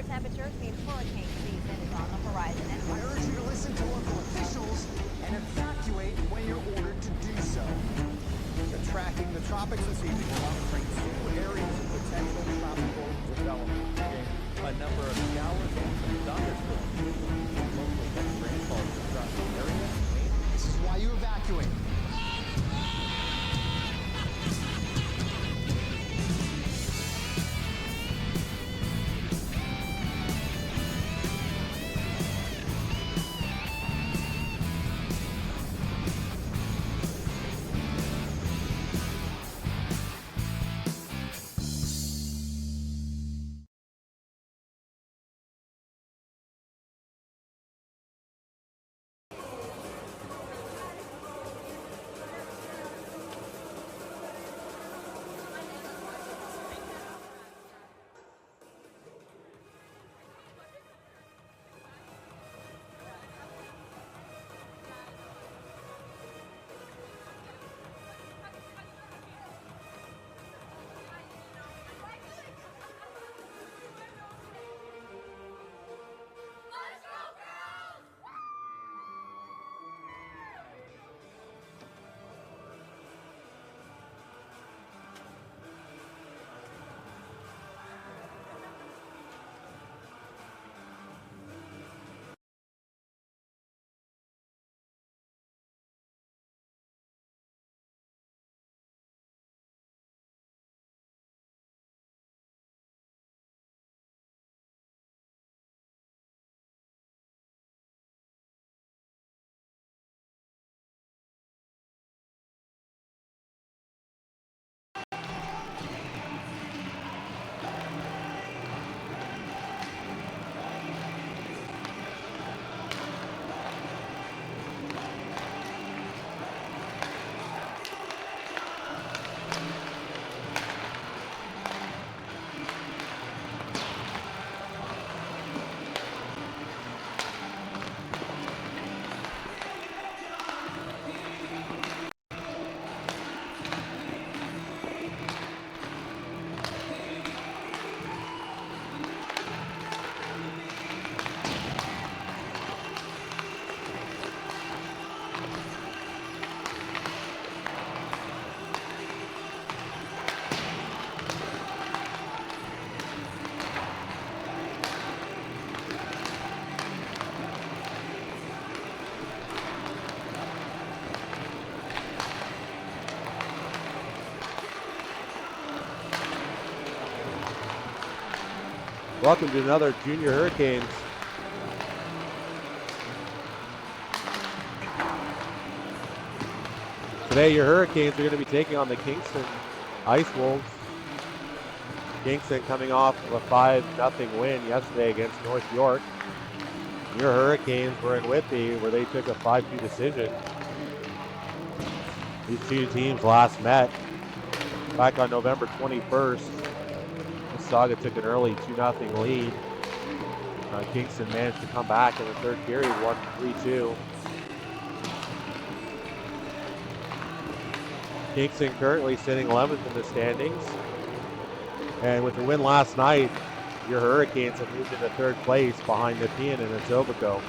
temperatures mean hurricane season is on the horizon. And I urge you to listen to local officials and evacuate when you're ordered to do so. We're tracking the tropics this evening. We're monitoring 2 areas of potential tropical development. A number of showers and some thunderstorms. Locally heavy rainfall across the area. This is why you evacuate. Welcome to another Junior Hurricanes. Today your Hurricanes are going to be taking on the Kingston Ice Wolves. Kingston coming off of a 5-0 win yesterday against North York. Your Hurricanes were in Whitby where they took a 5-2 decision. These two teams last met back on November 21st. Mississauga took an early 2-0 lead. Kingston managed to come back in the third period, won 3-2. Kingston currently sitting 11th in the standings. And with the win last night, your Hurricanes have moved into third place behind Nepean and Etobicoke.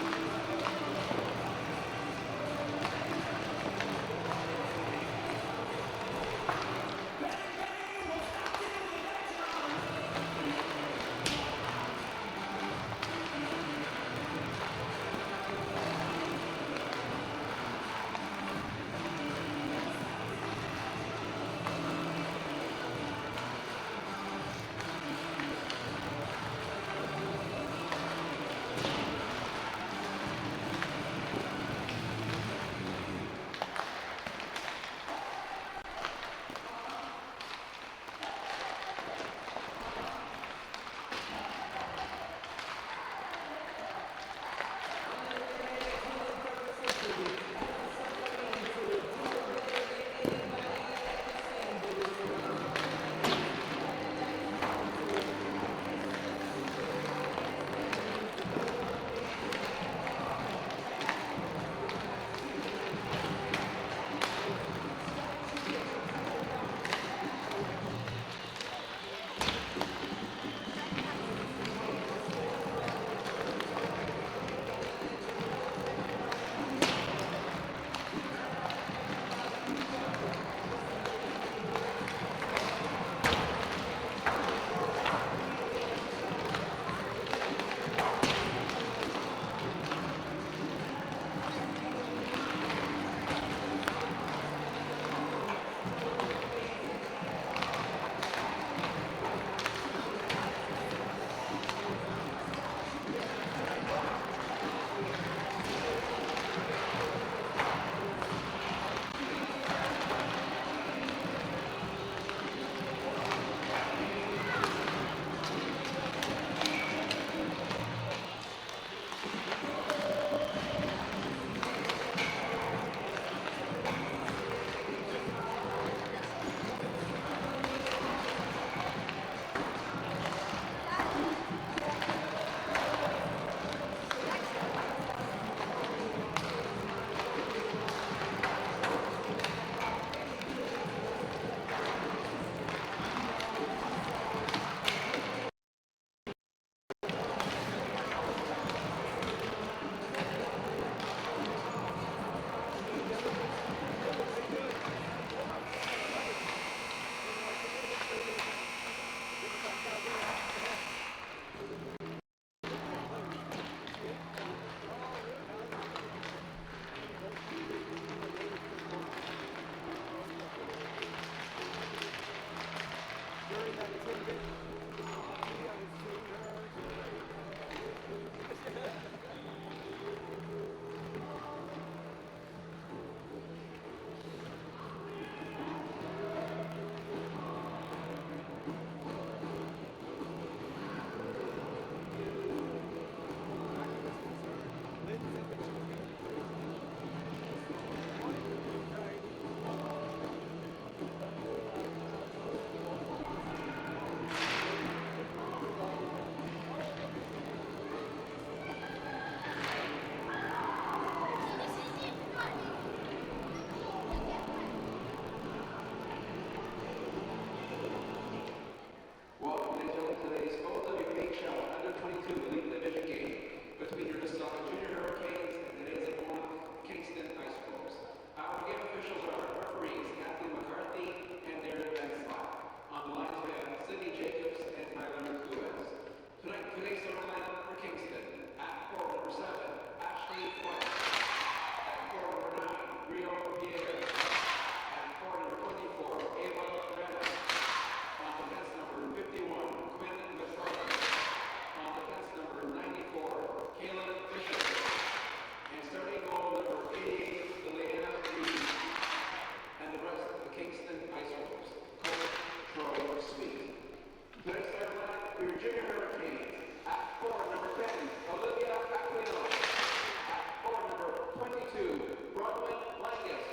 Bronwyn, Langis.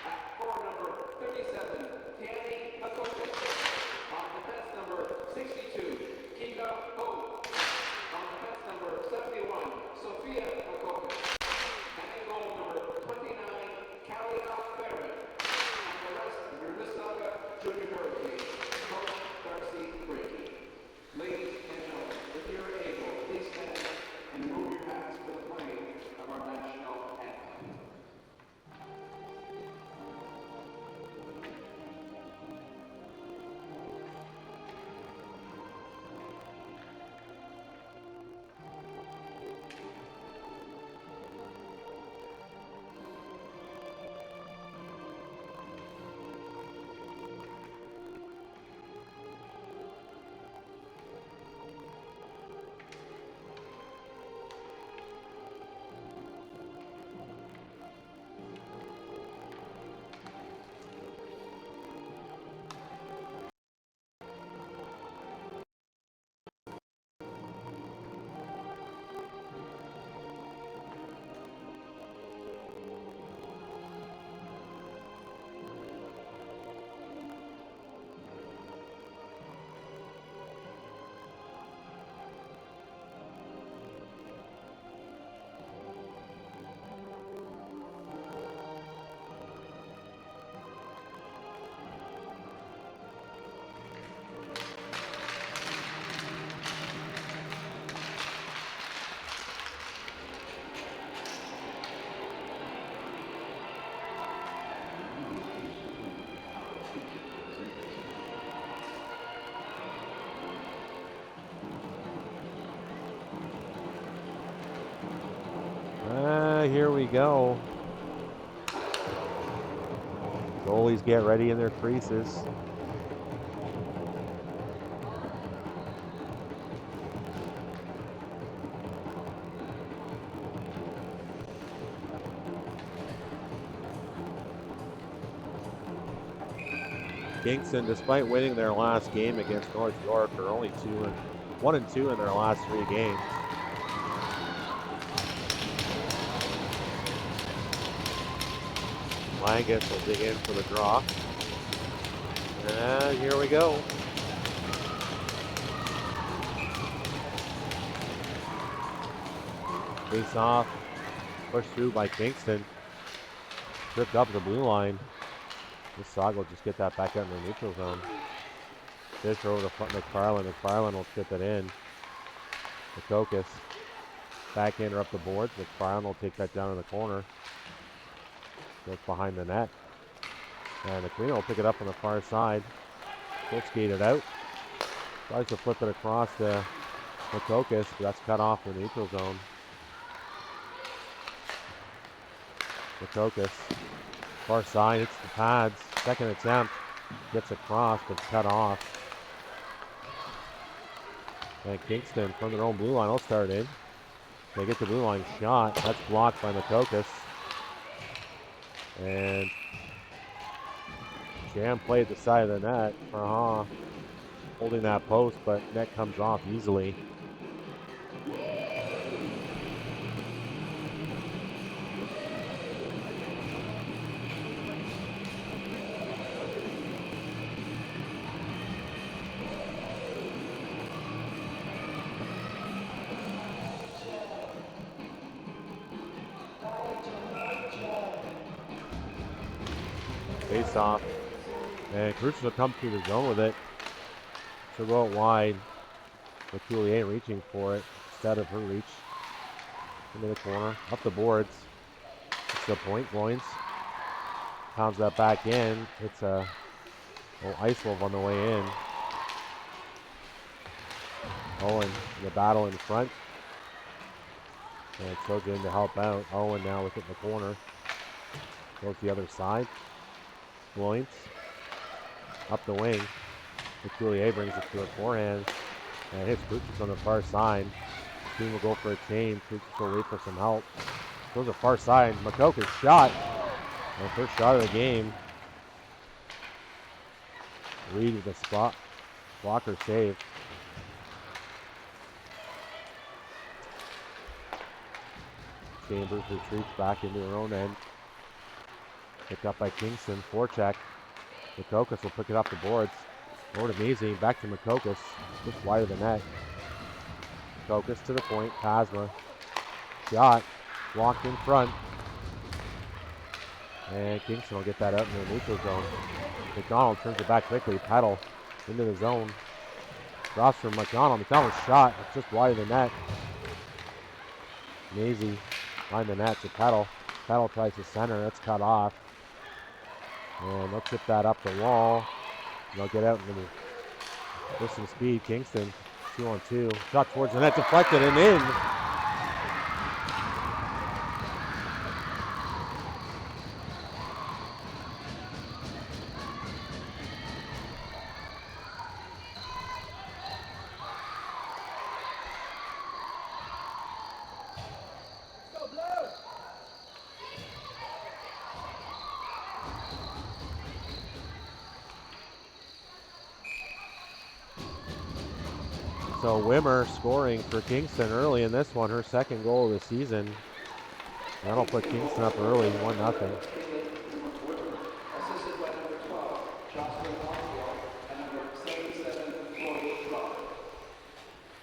At core number 57, Tiani, Makokis. On defense number 62, Kinga Ho. On defense number 71, Sophia Makokis. And in goal number 29, Kalia Pharand. And the rest of your Mississauga Junior Hurricanes. Coach Darcy Brady. Ladies and gentlemen, if you're able, please stand and move your hats for the playing of our national anthem. Here we go. Goalies get ready in their creases. Kingston, despite winning their last game against North York, are only 1-2 in their last 3 games. Langis will dig in for the draw. And here we go. Face off, pushed through by Kingston. Tripped up the blue line. Mississauga will just get that back out in the neutral zone. Fish over to McFarland. McFarland will chip it in. Makokis. Backhander up the boards. McFarland will take that down in the corner. Goes behind the net. And Aquino will pick it up on the far side. Full skate it out. Tries to flip it across to Makokis, but that's cut off in the neutral zone. Makokis. Far side, hits the pads. Second attempt. Gets across, but cut off. And Kingston from their own blue line will start in. They get the blue line shot. That's blocked by Makokis. And Jam played at the side of the net. Holding that post, but net comes off easily. Face off. And Kruzich will come through the zone with it. She'll go out wide. With Kalia reaching for it instead of her reach. Into the corner. Up the boards. It's the point. Gloyns pounds that back in. It's a Ice Wolf on the way in. Owen, the battle in front. And Soja in to help out. Owen now with it in the corner. Goes the other side. Gloyns up the wing. Kalia brings it to her forehand and hits Kruzich on the far side. Team will go for a change. Kruzich will wait for some help. Goes to far side. Makokis shot. And first shot of the game. Reed with a spot. Blocker save. Chambers retreats back into her own end. Picked up by Kingston. Forecheck. Makokis will pick it up the boards. Over to Mazi. Back to Makokis. Just wide of the net. Makokis to the point. Pasma. Shot. Blocked in front. And Kingston will get that out in the neutral zone. McDonald turns it back quickly. Peddle into the zone. Drops from McDonald. McDonald's shot. It's just wide of the net. Mazi behind the net to Peddle. Peddle tries to center. That's cut off. And they'll tip that up the wall. They'll get out with some speed. Kingston, 2-on-2. Shot towards the net, deflected and in. So Wimmer scoring for Kingston early in this one, her second goal of the season. That'll put Kingston up early, 1-0.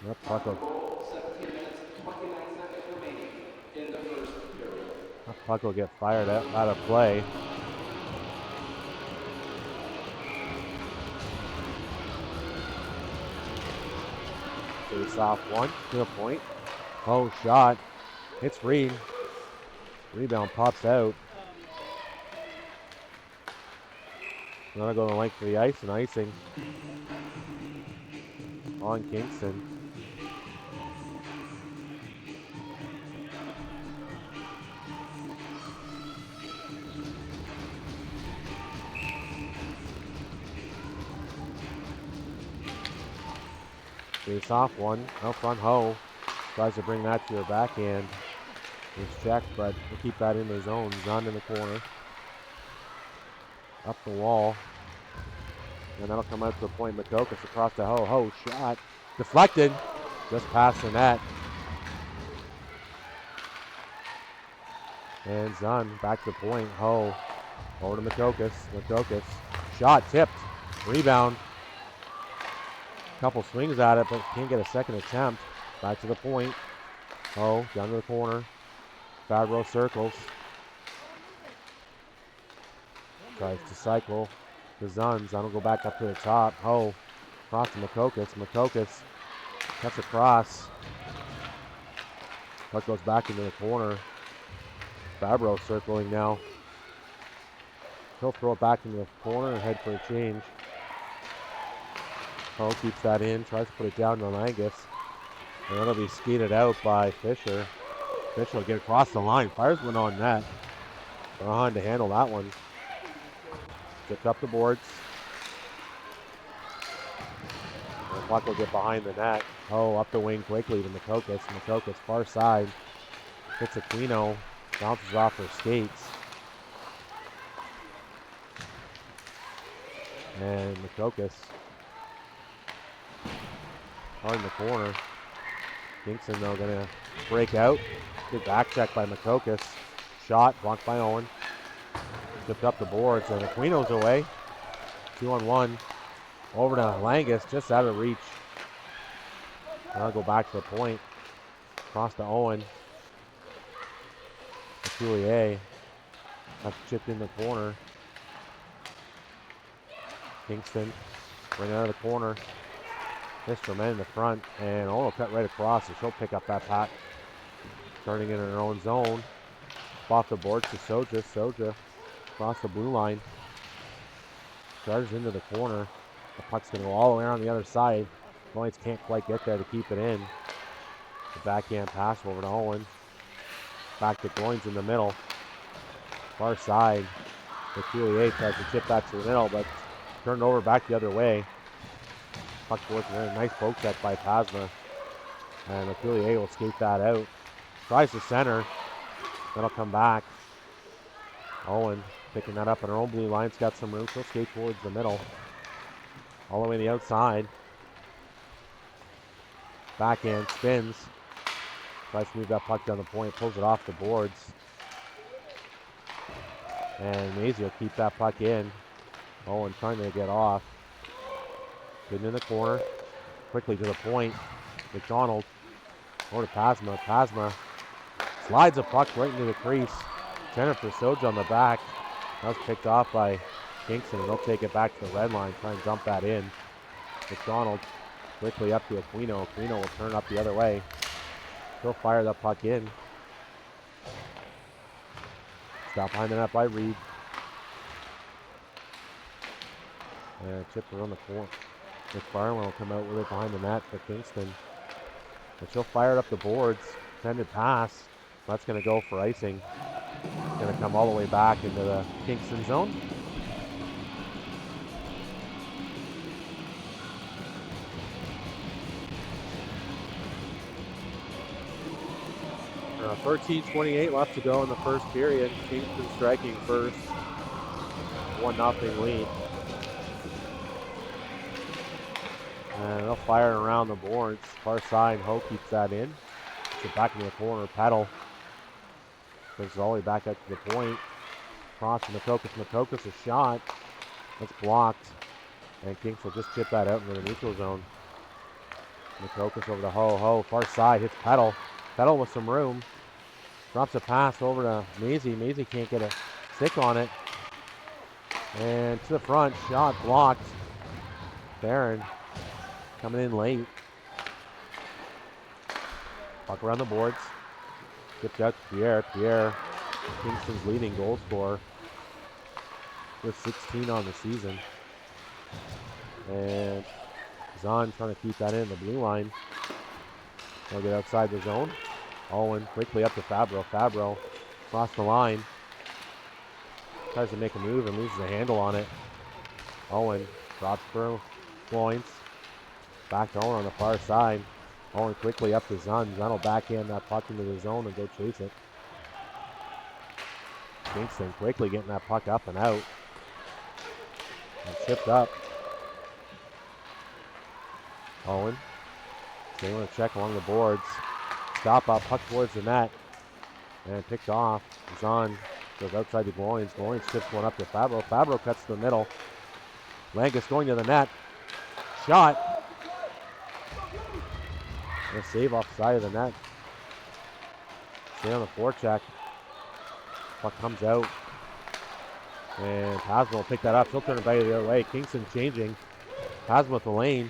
That puck will get fired out of play. Face off one to the point. Oh, shot. Hits Reed. Rebound pops out. Gonna go to the length for the ice and icing on Kingston. Face off one, out front Ho. Tries to bring that to her backhand. It's checked, but we'll keep that in the zone. Zunn in the corner. Up the wall. And that'll come out to the point. Makokis across the Ho. Ho shot. Deflected. Just past the net. And Zunn back to the point. Ho. Over to Makokis. Makokis. Shot tipped. Rebound. Couple swings at it, but can't get a second attempt. Back to the point. Oh, down to the corner. Fabro circles. Tries to cycle to Zunn. Zunn will go back up to the top. Oh, across to Makokis. Makokis cuts across. Puck goes back into the corner. Fabro circling now. He'll throw it back into the corner and head for a change. Oh, keeps that in, tries to put it down to Langis. And that'll be skated out by Fisher. Fisher will get across the line. Fires one on net. Brahan to handle that one. Gets up the boards. And the puck will get behind the net. Oh, up the wing quickly to Makokis. Makokis far side. Hits Aquino. Bounces off her skates. And Makokis hard in the corner. Kingston though gonna break out. Good back check by Makokis. Shot blocked by Owen. Tipped up the boards and Aquino's away. 2-on-1. Over to Langis, just out of reach. I'll go back to the point. Cross to Owen. Kalia. That's chipped in the corner. Kingston bring it out of the corner. Missed her man in the front, and Owen will cut right across, so she'll pick up that puck. Turning it in her own zone. Off the boards to Soja. Soja across the blue line. Charges into the corner. The puck's going to go all the way around the other side. Gloyns can't quite get there to keep it in. The backhand pass over to Owen. Back to Gloyns in the middle. Far side. Kalia tries to chip back to the middle, but turned over back the other way. Puck towards the end. Nice poke check by Pasma. And Kalia will skate that out. Tries to center. That'll come back. Owen picking that up on her own blue line. She's got some room. She'll skate towards the middle. All the way to the outside. Backhand spins. Tries to move that puck down the point. Pulls it off the boards. And Mazi will keep that puck in. Owen trying to get off. Getting in the corner. Quickly to the point. McDonald. Over to Pasma. Pasma slides a puck right into the crease. Center for Soja on the back. That was picked off by Kingston, and they'll take it back to the red line. Try and dump that in. McDonald quickly up to Aquino. Aquino will turn up the other way. He'll fire that puck in. Stop behind the net by Reed. And chipped around the corner. McFarland will come out with it behind the net for Kingston. And she'll fire it up the boards. Intended pass. That's going to go for icing. Going to come all the way back into the Kingston zone. Uh, 13:28 left to go in the first period. Kingston striking first. 1-0 lead. And they'll fire it around the boards. Far side, Ho keeps that in. Puts it back into the corner. Peddle brings it all the way back up to the point. Cross to Makokis. Makokis a shot. That's blocked. And Kings will just chip that out into the neutral zone. Makokis over to Ho. Ho far side hits Peddle. Peddle with some room. Drops a pass over to Mazi. Mazi can't get a stick on it. And to the front. Shot blocked. Pharand coming in late. Puck around the boards. Tipped out to Pierre. Pierre, Kingston's leading goal scorer. With 16 on the season. And Zunn trying to keep that in the blue line. They'll get outside the zone. Owen quickly up to Fabro. Fabro across the line. Tries to make a move and loses a handle on it. Owen drops through. Gloyns. Back to Owen on the far side. Owen quickly up to Zunn. Zunn will backhand that puck into the zone and go chase it. Kingston quickly getting that puck up and out. And chipped up. Owen. Staying with a check along the boards. Stop up, puck towards the net. And picked off. Zunn goes outside to Gloyns. Gloyns tips one up to Fabro. Fabro cuts to the middle. Langis going to the net. Shot. And a save off the side of the net. Stay on the forecheck. Puck comes out. And Pasma will pick that up. He'll turn it back the other way. Kingston changing. Pasma with the lane.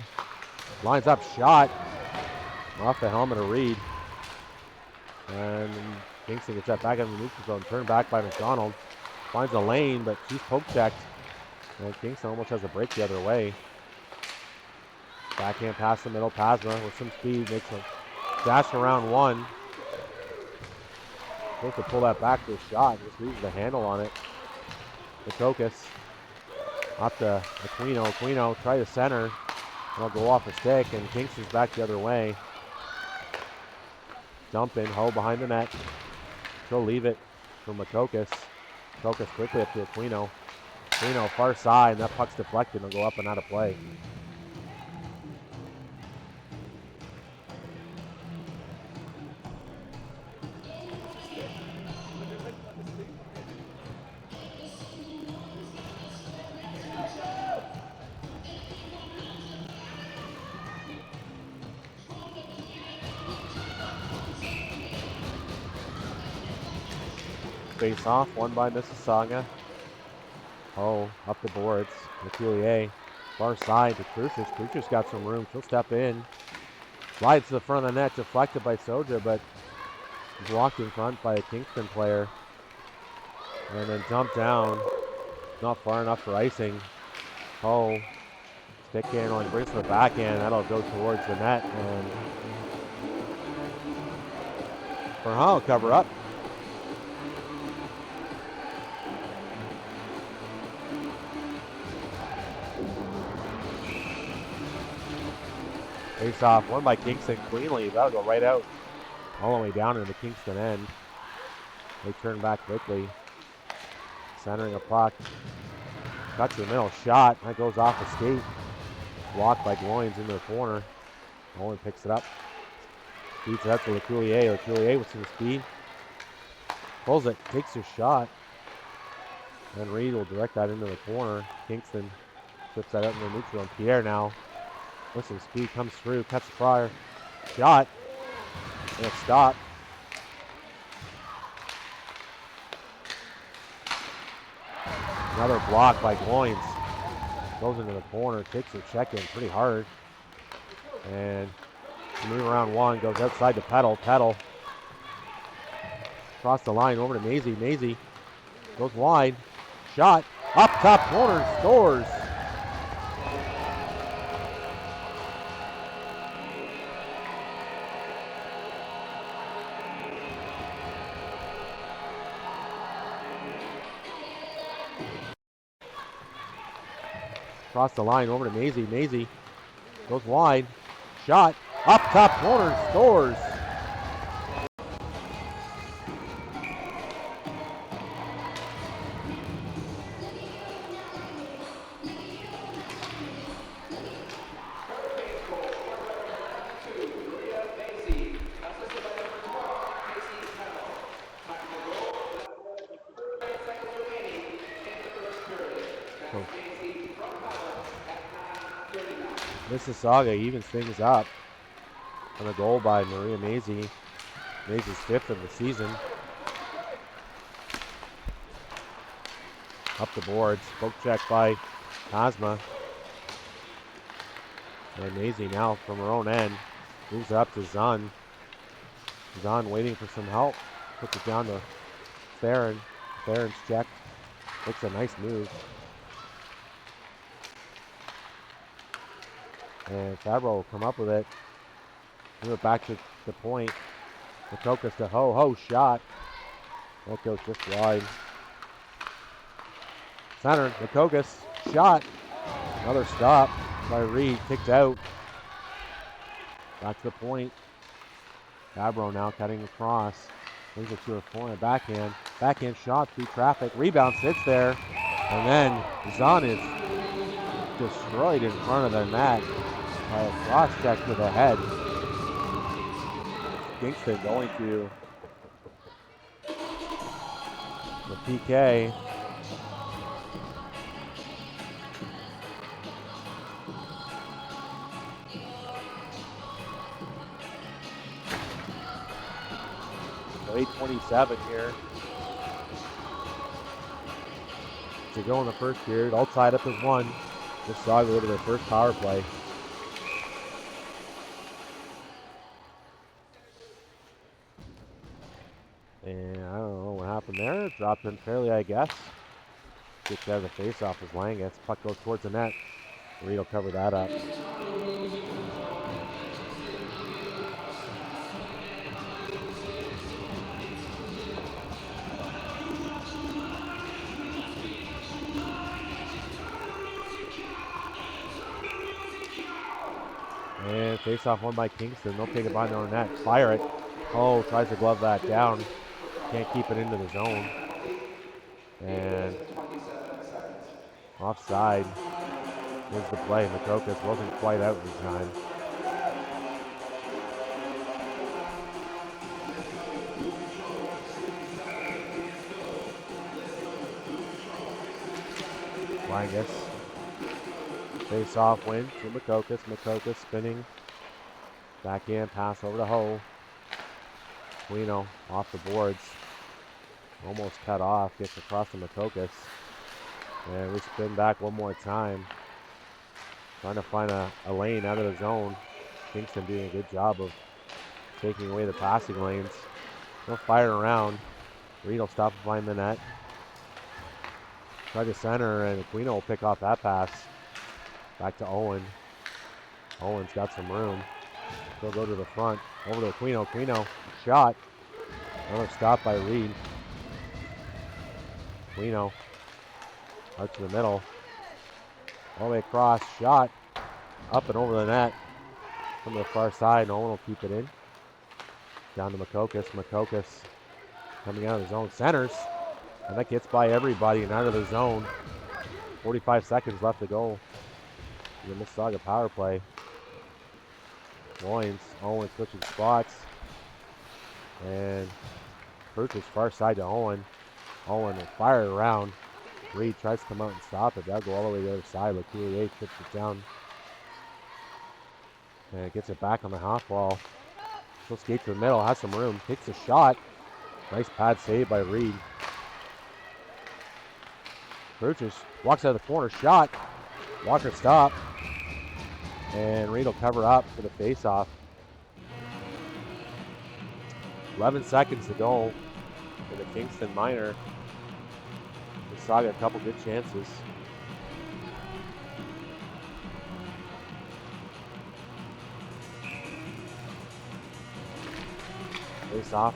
Lines up, shot. Off the helmet of Reed. And Kingston gets that back in the neutral zone. Turned back by McDonald. Finds a lane, but she's poke checked. And Kingston almost has a break the other way. Backhand past the middle. Pasma with some speed makes a dash around one. Supposed to pull that back to a shot. Just loses the handle on it. Makokis up to Aquino. Aquino try to center. It'll go off a stick, and Kingston's back the other way. Dump in, Ho behind the net. She'll leave it for Makokis. Makokis quickly up to Aquino. Aquino far side, and that puck's deflected and will go up and out of play. Face off, won by Mississauga. Oh, up the boards. Makulier, far side to Kruzich. Kruzich's got some room. She'll step in. Slides to the front of the net, deflected by Soja, but blocked in front by a Kingston player. And then dumped down. Not far enough for icing. Oh, stick handling, brings to the backhand. That'll go towards the net. And Pharand will cover up. Face off, won by Kingston cleanly. That'll go right out, all the way down into the Kingston end. They turn back quickly. Centering a puck. Cut to the middle, shot. That goes off the skate. Blocked by Gloyns into the corner. Nolan picks it up. Beats it up to Leculier. Leculier with some speed. Pulls it, takes his shot. And Reed will direct that into the corner. Kingston flips that up into the neutral. And Pierre now, with some speed, comes through, cuts the prior. Shot. And a stop. Another block by Gloyns. Goes into the corner, takes a check in pretty hard. And move around one, goes outside to Peddle. Peddle. Across the line over to Mazi. Mazi goes wide. Shot. Up top corner, scores. Across the line over to Mazi. Mazi goes wide. Shot. Up top corner. Scores. Mississauga evens things up on a goal by Maria Mazi. Mazi's 5th of the season. Up the boards, poke check by Cosma. And Mazi now from her own end moves it up to Zunn. Zunn waiting for some help. Puts it down to Pharand. Pharand's checked. Makes a nice move. And Fabro will come up with it. Move it back to the point. Makokis to Ho. Ho shot. That goes just wide. Center. Makokis shot. Another stop by Reed. Kicked out. Back to the point. Fabro now cutting across. Brings it to her corner. Backhand. Backhand shot through traffic. Rebound sits there. And then Zunn is destroyed in front of the net. By a cross check to the head. Kingston going to the PK. So 8:27 here to go in the first period. All tied up as one. Just saw go to their first power play. And I don't know what happened there. Dropped in fairly, I guess. Gets out of the face-off as Langis. Puck goes towards the net. Reed will cover that up. And face off won by Kingston. They'll take it by their net. Fire it. Oh, tries to glove that down. Can't keep it into the zone. And offside is the play. Makokis wasn't quite out in time. Langis. Face off win to Makokis. Makokis spinning. Backhand pass over to Ho. Aquino off the boards. Almost cut off. Gets across to Makokis. And we spin back one more time. Trying to find a lane out of the zone. Kingston doing a good job of taking away the passing lanes. They'll fire around. Reed will stop behind the net. Try to center, and Aquino will pick off that pass. Back to Owen. Owen's got some room. He'll go to the front. Over to Aquino. Aquino, shot. Another stop by Reed. Aquino, out to the middle. All the way across, shot. Up and over the net. From the far side, Owen will keep it in. Down to Makokis. Makokis coming out of the zone. Centers. And that gets by everybody and out of the zone. 45 seconds left to go. The Mississauga power play. Gloyns. Owen switching spots. And Kruzich far side to Owen. Owen will fire it around. Reed tries to come out and stop it. That'll go all the way to the other side. Kalia trips it down. And gets it back on the half wall. She'll skate to the middle. Has some room. Takes a shot. Nice pad save by Reed. Kruzich walks out of the corner. Shot. Walker stop. And Reed will cover up for the face-off. 11 seconds to go for the Kingston minor. Mississauga a couple good chances. Face off.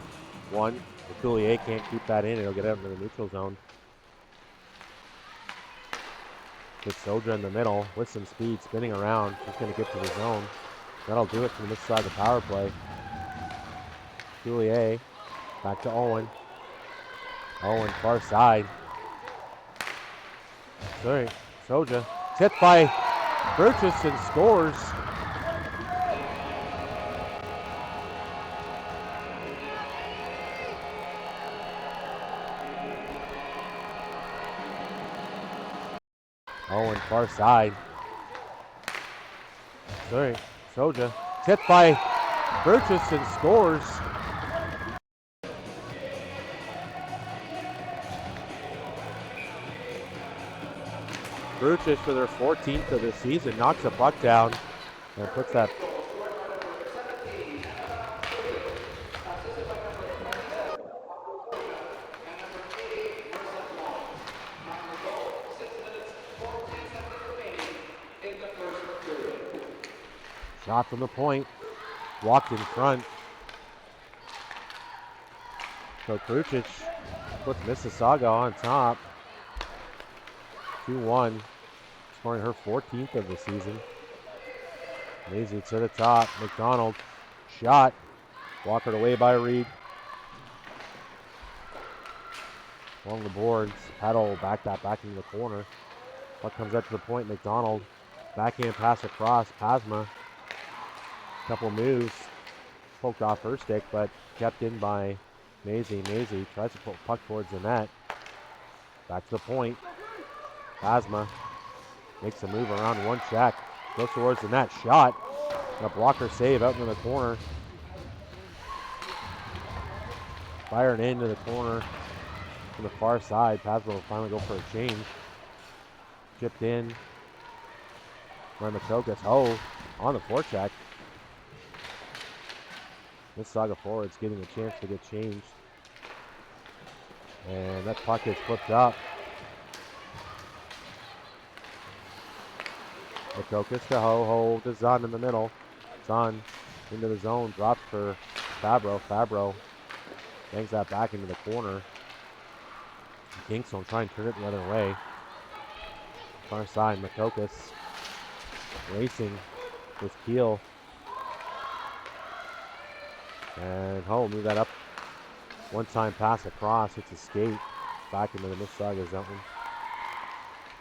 One. Kalia can't keep that in. It'll get out into the neutral zone. Gets Soja in the middle with some speed, spinning around. She's going to get to the zone. That'll do it for the Mississauga power play. Kalia back to Owen. Owen far side. Sorry, Soja. Tipped by Kruzich and scores. Owen far side. Sorry, Soja. Tipped by Kruzich and scores. Kruzich for their 14th of the season knocks a puck down and puts that. Shot from the point, walked in front. So Kruzich puts Mississauga on top. 2-1, scoring her 14th of the season. Mazi to the top. McDonald, shot. Walkered away by Reed. Along the boards, Peddle back into the corner. Puck comes up to the point. McDonald, backhand pass across. Pasma, couple moves, poked off her stick, but kept in by Mazi. Mazi tries to put puck towards the net. Back to the point. Pasma makes a move around one check. Goes towards the net. Shot. And a blocker save out in the corner. Firing into the corner from the far side. Pasma will finally go for a change. Chipped in by Makokis. Oh, on the forecheck. Mississauga forwards getting a chance to get changed. And that puck is flipped up. Makokis to Ho to Zunn in the middle. Zunn into the zone, drops for Fabro. Fabro bangs that back into the corner. Kingston try and turn it the other way. Far side, Makokis racing with Keel. And Ho move that up. One-time pass across. Hits a skate. Back into the Mississauga zone.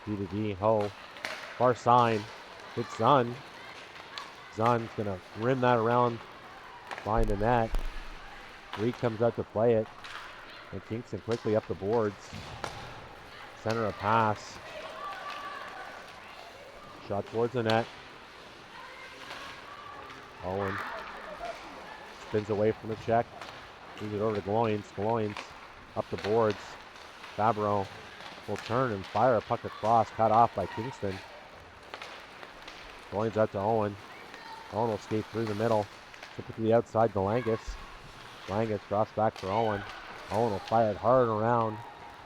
D to D. Ho. Far side. Hits Zunn. Zunn's going to rim that around behind the net. Reed comes out to play it. And Kingston quickly up the boards. Center a pass. Shot towards the net. Owen spins away from the check. Moves it over to Gloyns. Gloyns up the boards. Fabro will turn and fire a puck across. Cut off by Kingston. Gloyns out to Owen. Owen will skate through the middle. Tip it to the outside to Langis. Langis drops back for Owen. Owen will fire it hard around.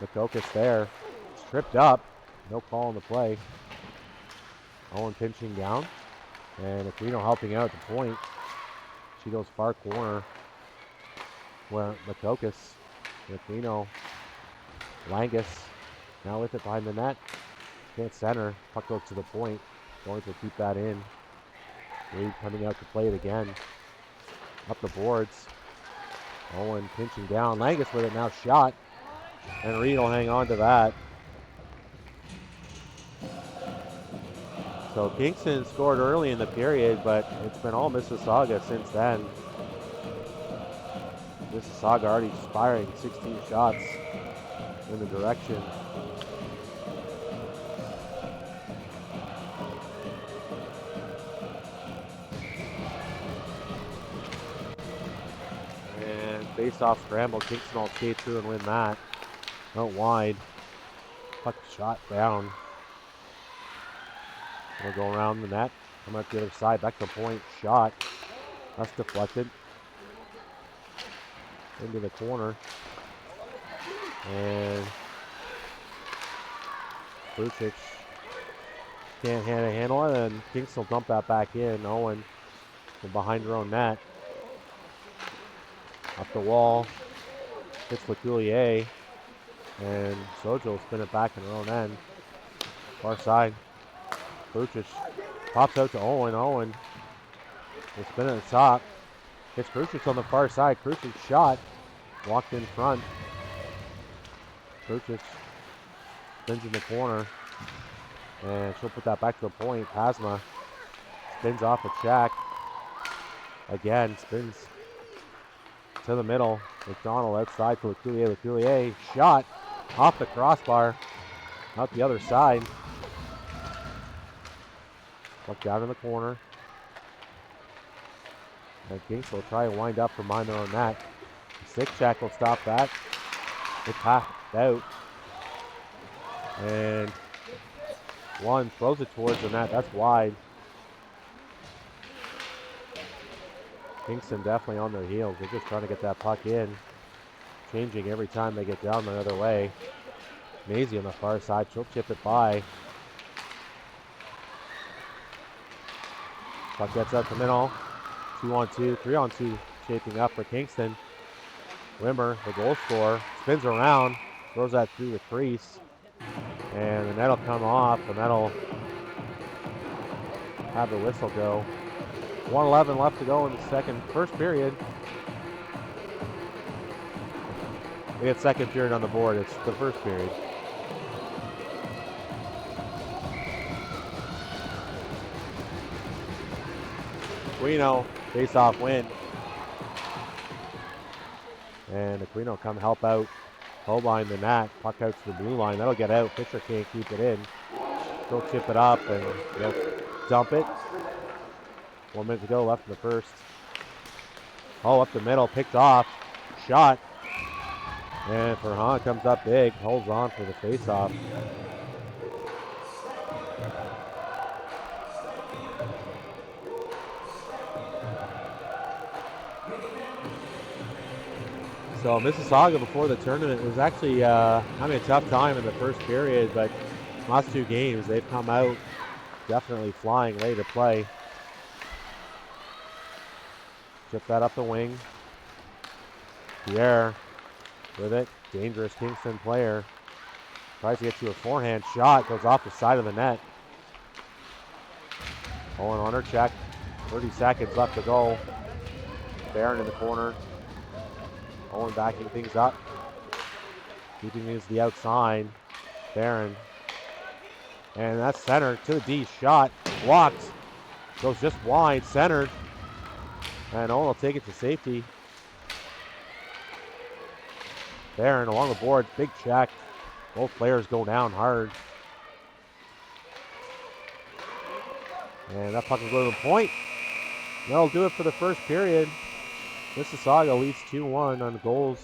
Makokis there. It's tripped up. No call on the play. Owen pinching down. And Aquino helping out at the point. She goes far corner. Where Makokis. Aquino. Langis. Now with it behind the net. Can't center. Puck goes to the point. Going to keep that in. Reed coming out to play it again. Up the boards. Owen pinching down. Langis with it now shot. And Reed will hang on to that. So Kingston scored early in the period, but it's been all Mississauga since then. Mississauga already firing 16 shots in the direction. And face-off scramble. Kingston will skate through and win that. Out wide. Puck shot down. We'll go around the net. Come out the other side. Back to point. Shot. That's deflected. Into the corner. And Kruzich can't handle it. And Kingston will dump that back in. Owen from behind her own net. Up the wall. Hits LeCoulier. And Soja will spin it back in her own end. Far side. Kruzich pops out to Owen. Owen will spin at the top. Hits Kruzich on the far side. Kruzich shot. Walked in front. Kruzich spins in the corner. And she'll put that back to the point. Pasma spins off a check. Again, spins to the middle. McDonald outside to LeCoulier. LeCoulier shot off the crossbar. Out the other side. Puck down in the corner. And Kingston will try and wind up from behind their own net. Stick check will stop that. It passed out. And one throws it towards the net. That's wide. Kingston definitely on their heels. They're just trying to get that puck in. Changing every time they get down the other way. Mazi on the far side. She'll chip it by. Puck gets up the middle. 2-on-2, 3-on-2 shaping up for Kingston. Wimmer, the goal scorer, spins around, throws that through the crease. And the net will come off, and that'll have the whistle go. 1:11 left to go in the first period. We get second period on the board. It's the first period. Aquino, face-off win. And Aquino come help out. Ho behind the net. Puck out to the blue line. That'll get out. Pitcher can't keep it in. They'll chip it up and they'll dump it. 1 minute to go left in the first. Ho up the middle. Picked off. Shot. And Pharand comes up big. Holds on for the face-off. So Mississauga before the tournament was actually having a tough time in the first period, but last two games they've come out definitely flying, ready to play. Chip that up the wing. Pierre with it. Dangerous Kingston player. Tries to get to a forehand shot. Goes off the side of the net. Owen on her check. 30 seconds left to go. Pharand in the corner. Owen backing things up. Keeping things to the outside. Pharand. And that's centered to the D. Shot. Blocked. Goes just wide. Centered. And Owen will take it to safety. Pharand along the board. Big check. Both players go down hard. And that puck will go to the point. That'll do it for the first period. Mississauga leads 2-1 on goals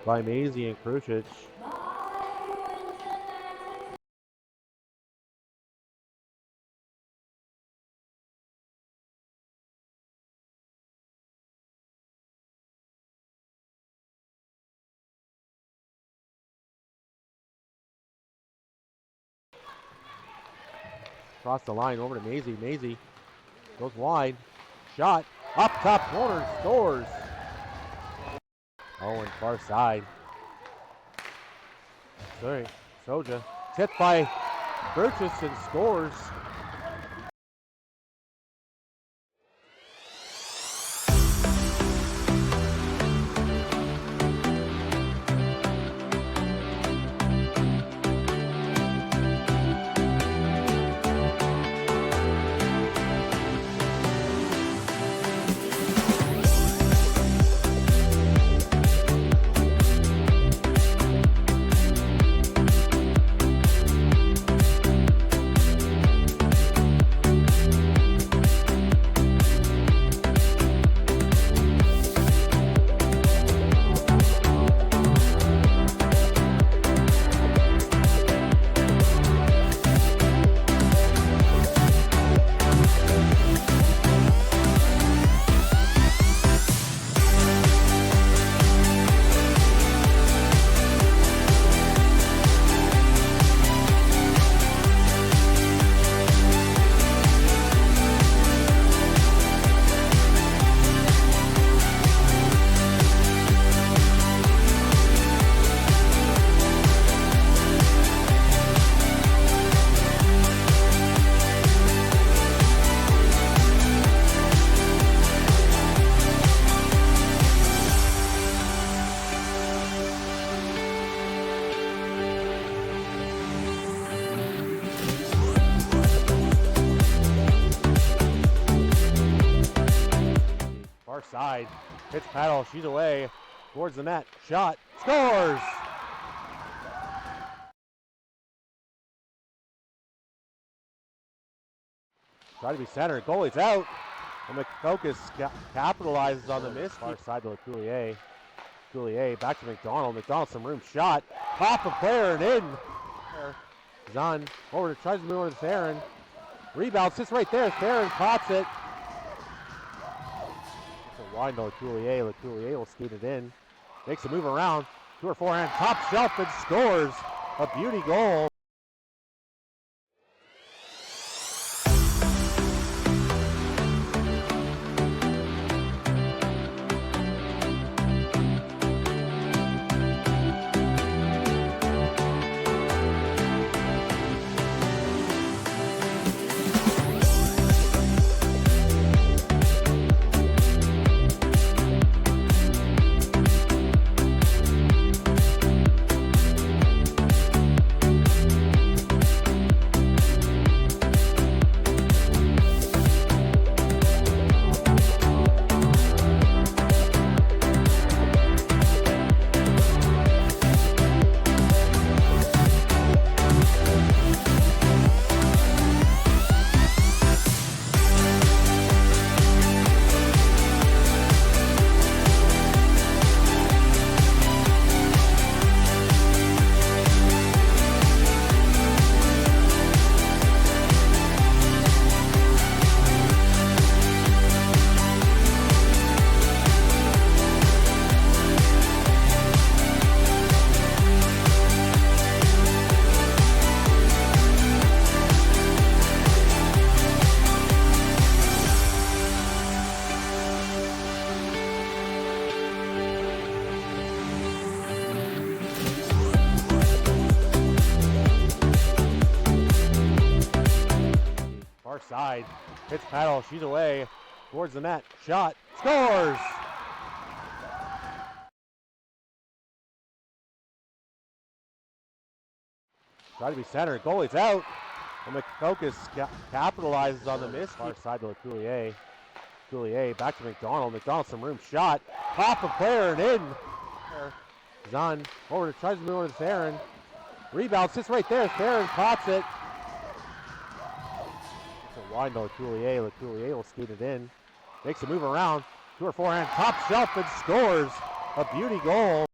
by Mazi and Kruzich. Across the line over to Mazi. Mazi goes wide. Shot. Up top corner. Scores. Owen far side. Sorry. Soja. Tipped by Kruzich and scores. Side, hits Peddle, she's away, towards the net, shot, scores! Try to be centered, goalie's out, and Makokis capitalizes on the miss. Far side to Coulier. Coulier back to McDonald, McDonald some room, shot, pop a player and in. Zunn over to, tries to move over to Pharand, rebound, sits right there, Pharand pops it. Wide to Coulier. Coulier will skate it in. Makes a move around. To her forehand. Top shelf and scores. A beauty goal. Side, hits Peddle, she's away, towards the net. Shot. Scores! Try to be centered. Goalie's out. And Makokis capitalizes on the miss. Far side to Coulier. Coulier back to McDonald. McDonald some room. Shot. Pop a player and in. Zunn over to tries to move over to Pharand. Rebound sits right there. Pharand pops it. It's a wide to Coulier. Coulier will skate it in. Makes a move around. To her forehand. Top shelf and scores. A beauty goal.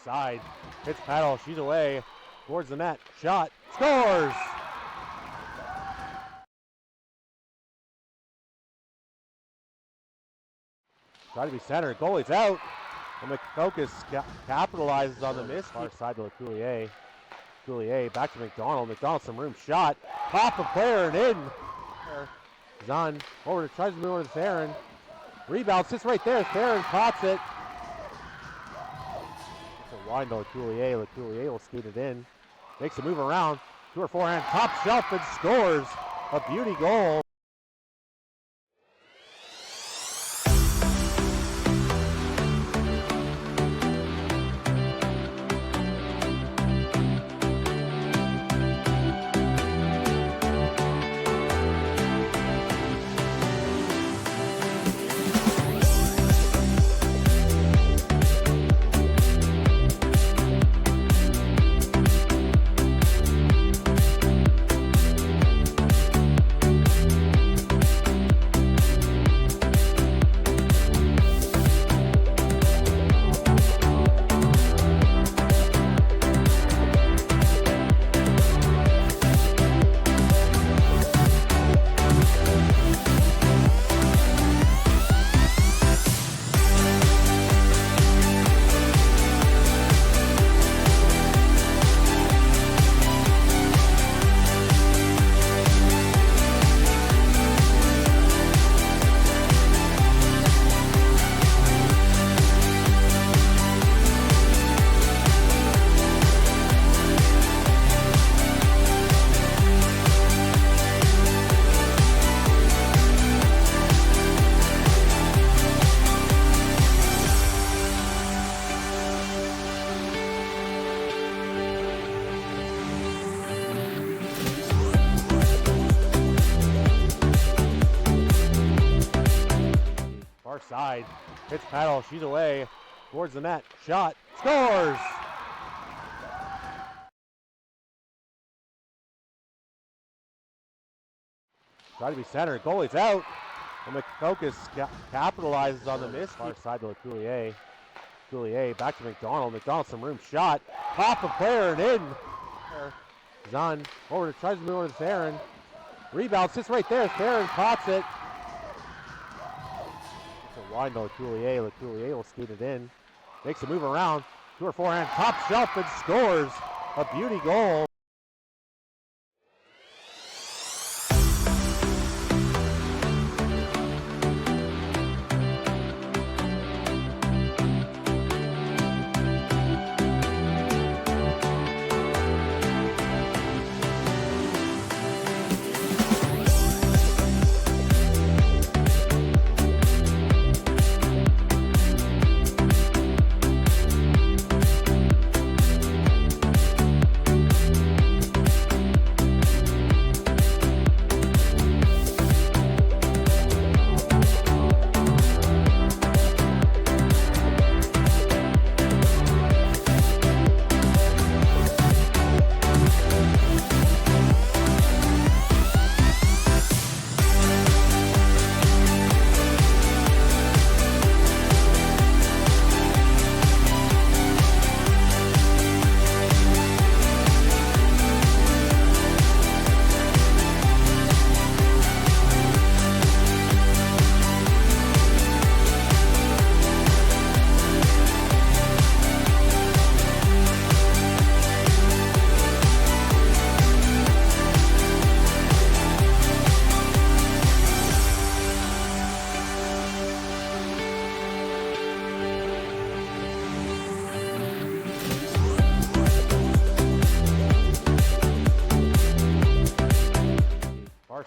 Side, hits Peddle, she's away, towards the net, shot, scores! Try to be centered, goalie's out, and Makokis capitalizes on the miss. Far side to Coulier. Coulier back to McDonald, McDonald some room, shot, pop a player and in. Zunn over to tries to move over to Pharand. Rebound sits right there, Pharand pops it. Wide to Coulier. Coulier will skate it in. Makes a move around. To her forehand. Top shelf and scores. A beauty goal. Side, hits Peddle, she's away, towards the net, shot, scores! Try to be centered, goalie's out, and Makokis capitalizes on the miss. Far side to Coulier. Coulier back to McDonald, McDonald some room, shot, pop a player and in. Zunn over to tries to move over to Pharand. Rebound sits right there, Pharand pops it. Wide to Coulier. Coulier will skate it in. Makes a move around. To her forehand. Top shelf and scores. A beauty goal.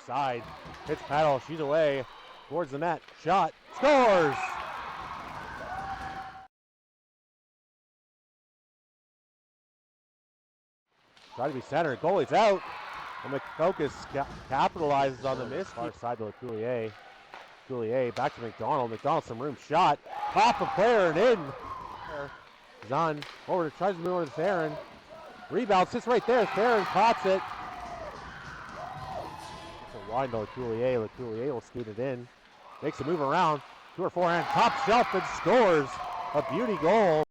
side. Hits Peddle. She's away. Towards the net. Shot. Scores! Try to be center. Goalie's out. And Makokis capitalizes on the miss. Far side to Coulier. Coulier back to McDonald. McDonald some room. Shot. Pop a player and in. Zunn over to tries to move over to Pharand. Rebound sits right there. Pharand pops it. It's a wide to Coulier. Coulier will skate it in. Makes a move around. To her forehand. Top shelf and scores. A beauty goal.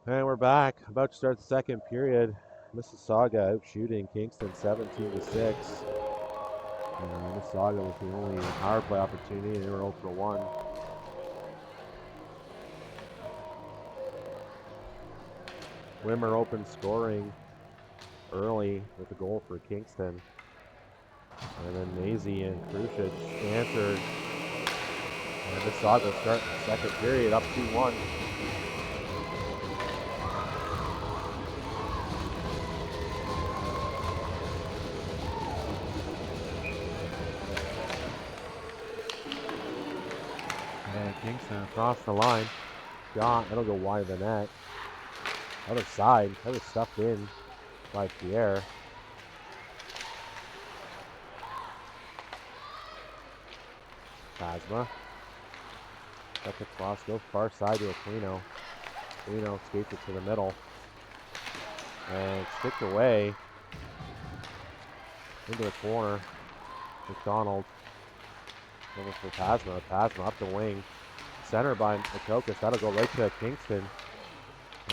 And we're back. About to start the second period. Mississauga out shooting Kingston 17-6. Mississauga was the only power play opportunity, and they were 0 for 1. Wimmer open scoring early with a goal for Kingston. And then Mazi and Kruzich answered. And Mississauga start the second period up 2-1. Kingston across the line. Shot. It'll go wide of the net. Other side. That was stuffed in by Pierre. Phasma. Got the cross. Go far side to Aquino. Aquino skates it to the middle. And sticked away. Into the corner. McDonald. Over for Phasma. Phasma up the wing. Center by Makokis. That'll go right to Kingston.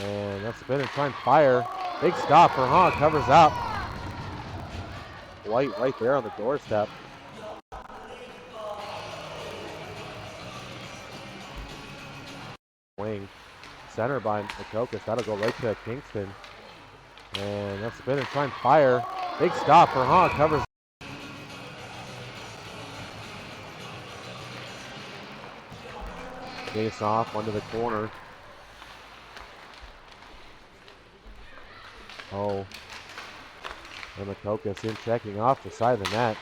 And that's spin and try and fire. Big stop for Hunt. Covers up. White right there on the doorstep. Wing. Center by Makokis. That'll go right to Kingston. And that's spin and try and fire. Big stop for Hunt. Covers. Face off, one to the corner. Oh. And Makokis in checking off the side of the net.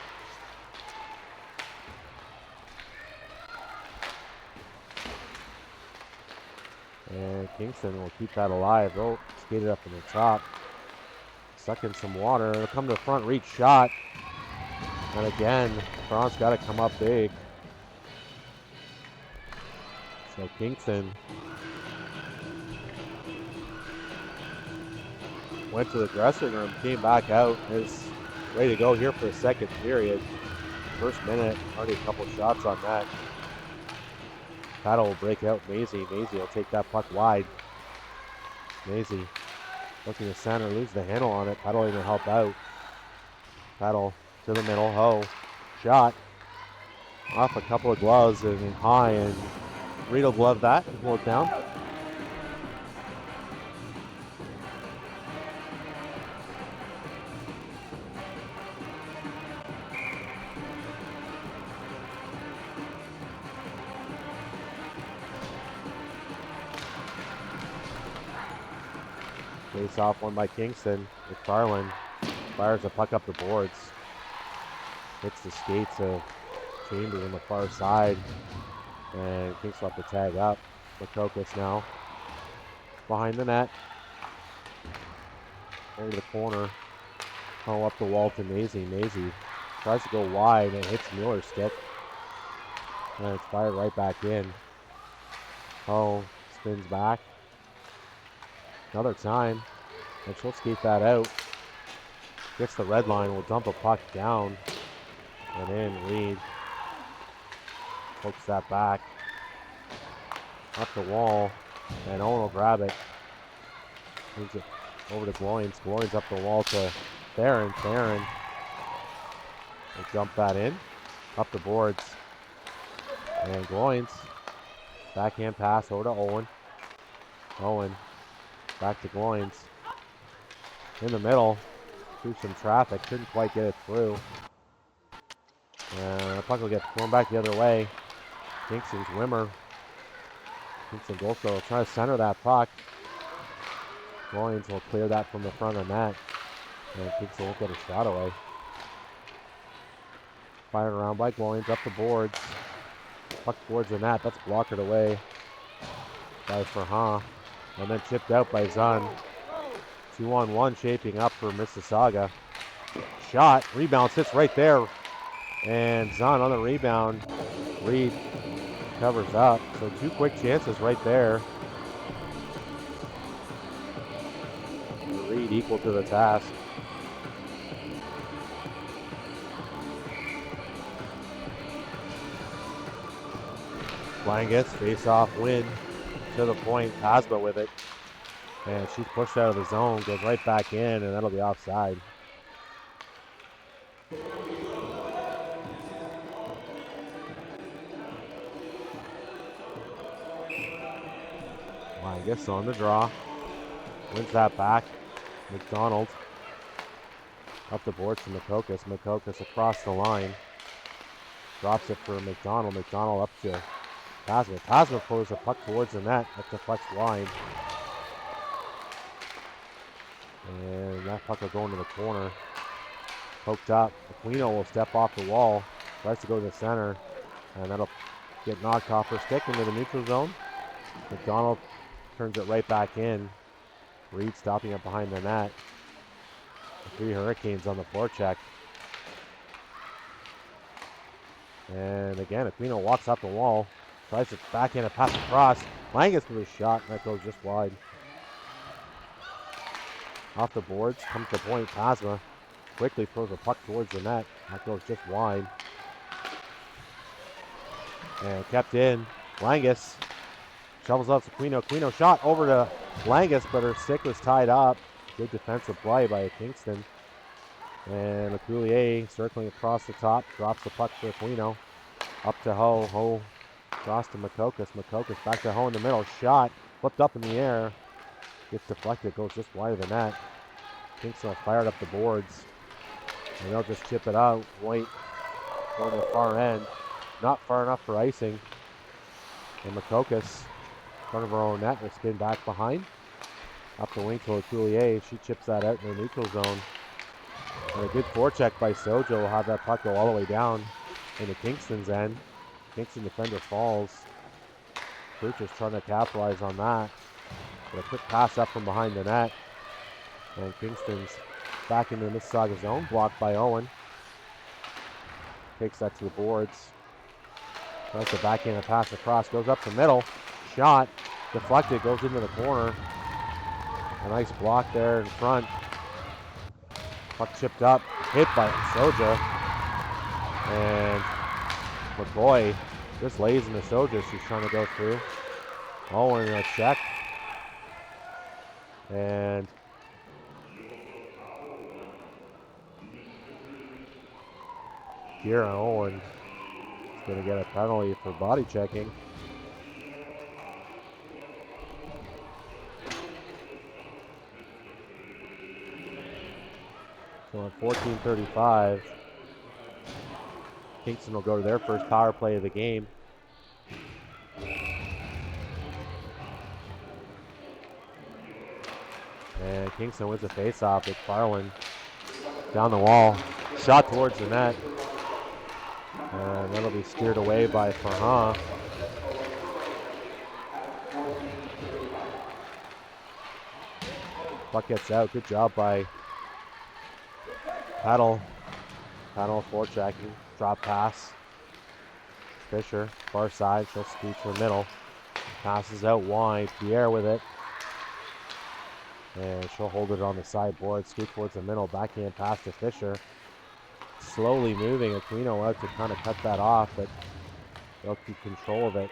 And Kingston will keep that alive. Oh, skated up in the top. Suck in some water. It'll come to the front, reach shot. And again, Farand's got to come up big. So Kingston went to the dressing room, came back out, is ready to go here for the second period. First minute, already a couple shots on that. Peddle will break out Mazi. Mazi will take that puck wide. Mazi looking to center, lose the handle on it. Peddle even help out. Peddle to the middle. Ho. Shot. Off a couple of gloves and high, and Reed will glove that and pull it down. Face off one by Kingston. McFarland fires a puck up the boards. Hits the skates of Chambers on the far side. And Kingston have to tag up. Makokis now behind the net. Into the corner. Pull up the wall to Mazi. Mazi tries to go wide and hits Mueller's stick. And it's fired right back in. Ho spins back. Another time. And she'll skate that out. Gets the red line, will dump a puck down. And in, Reed. Pokes that back. Up the wall. And Owen will grab it. Moves it over to Gloyns. Gloyns up the wall to Pharand. Pharand will jump that in. Up the boards. And Gloyns. Backhand pass over to Owen. Owen. Back to Gloyns. In the middle. Through some traffic. Couldn't quite get it through. And the puck will get thrown back the other way. Kingston's Wimmer. Kingston Golfo will try to center that puck. Gloyns will clear that from the front of the net. And Kingston won't get a shot away. Fired around by Gloyns up the boards. Puck towards the net. That's blockered away by Pharand. And then chipped out by Zunn. 2-on-1 shaping up for Mississauga. Shot. Rebound sits right there. And Zunn on the rebound. Reed covers up. So 2 quick chances right there. Reed equal to the task. Langis, face-off win to the point. Asba with it. And she's pushed out of the zone. Goes right back in, and that'll be offside. Langis on the draw. Wins that back. McDonald. Up the boards to Makokis. Makokis across the line. Drops it for McDonald. McDonald up to Pasma. Pasma pulls the puck towards the net. That deflects wide. And that puck will go into the corner. Poked up. Aquino will step off the wall. Tries to go to the center. And that'll get knocked off her stick into the neutral zone. McDonald turns it right back in. Reed stopping it behind the net. The 3 Hurricanes on the forecheck. And again, Aquino walks up the wall. Tries to backhand a pass across. Langis with a shot. That goes just wide. Off the boards. Comes to point. Pasma quickly throws a puck towards the net. That goes just wide. And kept in. Langis shovels out to Aquino. Aquino shot over to Langis, but her stick was tied up. Good defensive play by Kingston. And Leculier circling across the top. Drops the puck to Aquino. Up to Ho. Ho across to Makokis. Makokis back to Ho in the middle. Shot. Flipped up in the air. Gets deflected. Goes just wide of the net. Kingston fired up the boards. And they'll just chip it out. White going to the far end. Not far enough for icing. And Makokis, in front of her own net, will spin back behind. Up the wing to Leculier. She chips that out in the neutral zone. And a good forecheck by Soja will have that puck go all the way down into Kingston's end. Kingston defender falls. Kruzich trying to capitalize on that. But a quick pass up from behind the net. And Kingston's back into the Mississauga zone, blocked by Owen. Takes that to the boards. Tries to backhand a pass across, goes up the middle. Shot, deflected, goes into the corner. A nice block there in front. Puck chipped up, hit by Soja. And McCoy just lays into Soja. She's trying to go through. Owen a check. And Kira Owen is going to get a penalty for body checking. So at 14:35, Kingston will go to their first power play of the game. And Kingston wins the faceoff with Farland down the wall. Shot towards the net. And that'll be steered away by Pharand. Puck gets out. Good job by Peddle. Peddle forechecking. Drop pass. Fisher, far side. She'll scoot to the middle. Passes out wide. Pierre with it. And she'll hold it on the sideboard. Scoot towards the middle. Backhand pass to Fisher. Slowly moving Aquino out to kind of cut that off, but they'll keep control of it.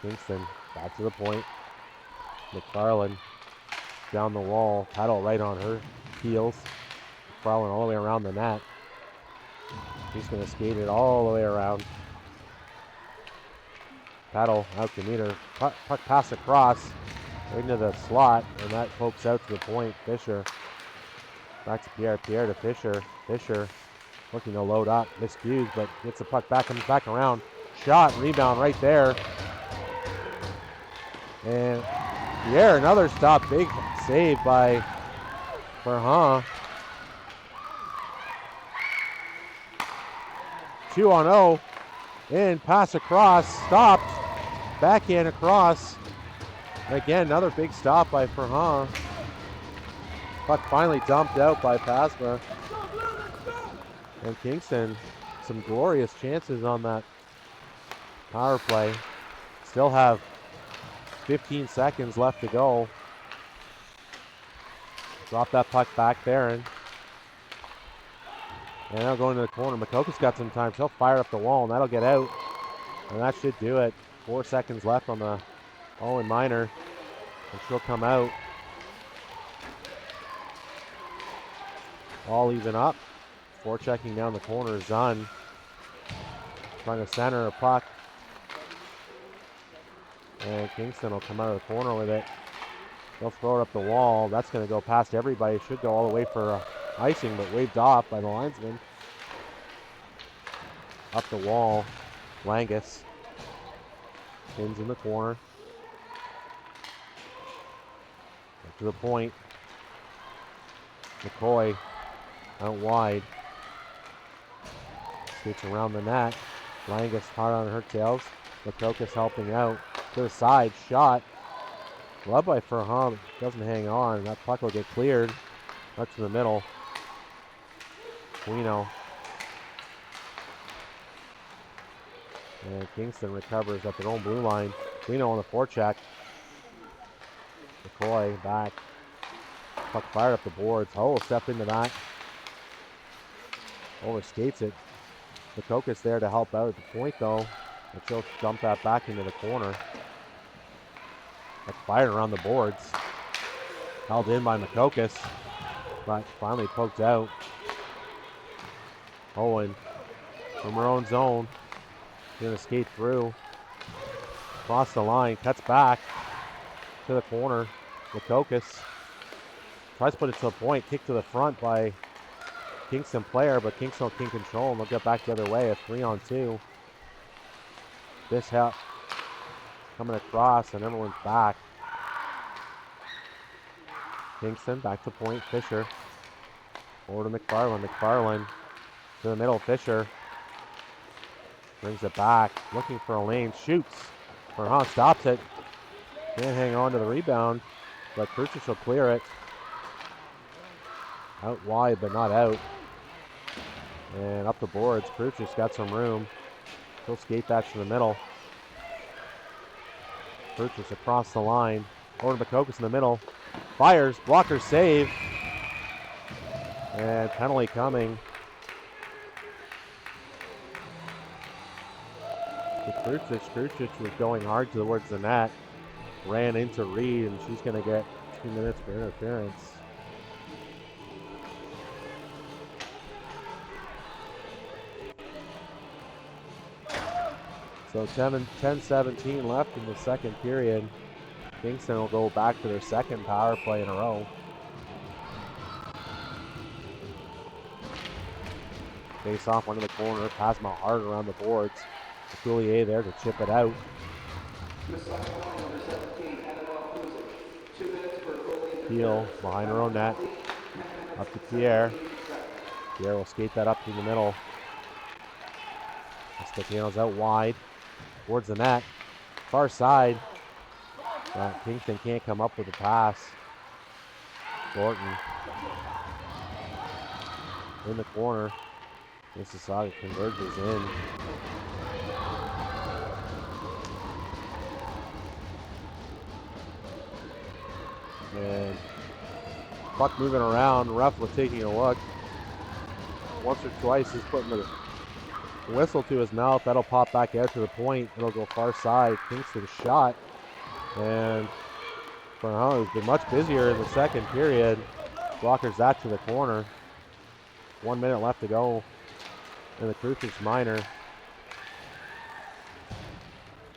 Kingston back to the point. McFarland down the wall. Peddle right on her heels. McFarland all the way around the net. She's going to skate it all the way around. Peddle out to meet her. Puck pass across right into the slot, and that pokes out to the point. Fisher back to Pierre. Pierre to Fisher. Fisher looking to load up. Miscues, but gets the puck back, comes back around. Shot, rebound right there. And Pierre, another stop. Big save by Pharand. 2-on-0. And pass across. Stopped. Backhand across. Again, another big stop by Pharand. Puck finally dumped out by Pasma. And Kingston, some glorious chances on that power play. Still have 15 seconds left to go. Drop that puck back there. And now going to the corner. Makokis got some time. She'll fire up the wall, and that'll get out. And that should do it. 4 seconds left on the Owen Minor. And she'll come out. All even up. Forechecking down the corner. Zunn trying to center a puck. And Kingston will come out of the corner with it. They'll throw it up the wall. That's going to go past everybody. Should go all the way for icing, but waved off by the linesman. Up the wall. Langis. Pins in the corner. Up to the point. McCoy out wide. Skates around the net. Langis hard on her tails. Makokis helping out. To the side. Shot. Love by Pharand. Doesn't hang on. That puck will get cleared. Up to the middle. Aquino. And Kingston recovers at their own blue line. Aquino on the forecheck. McCoy back. Puck fired up the boards. Oh, step into that. Overskates it. Makokis there to help out at the point though. And she'll dump that back into the corner. Puck fired around the boards. Held in by Makokis. But finally poked out. Owen from her own zone. Gonna skate through. Across the line. Cuts back to the corner. Makokis tries to put it to the point. Kick to the front by Kingston player, but Kingston can control and they'll get back the other way. A 3-on-2. This help coming across and everyone's back. Kingston back to point. Fisher over to McFarland. McFarland to the middle. Fisher brings it back. Looking for a lane. Shoots. Pharand stops it. Can't hang on to the rebound, but Kruzich will clear it. Out wide, but not out. And up the boards. Kruzich got some room. He'll skate that to the middle. Kruzich across the line. Over to Makokis in the middle. Fires. Blocker save. And penalty coming. Kruzich was going hard towards the net. Ran into Reed, and she's going to get 2 minutes for interference. So 10-17 left in the second period. Kingston will go back to their second power play in a row. Face off one in the corner. Pasma hard around the boards. Coulier there to chip it out. Mississauga, number 17, Annabelle Kruzich. 2 minutes for goalie. Peel behind her own net. Up to Pierre. Pierre will skate that up to the middle. Estefano's out wide. Towards the net. Far side. Kingston can't come up with a pass. Thornton in the corner. Mississauga converges in. And puck moving around. Ref was taking a look. Once or twice he's putting the whistle to his mouth. That'll pop back out to the point. It'll go far side. Kingston shot. And Pharand has been much busier in the second period. Blockers that to the corner. 1 minute left to go in the Kruzich minor.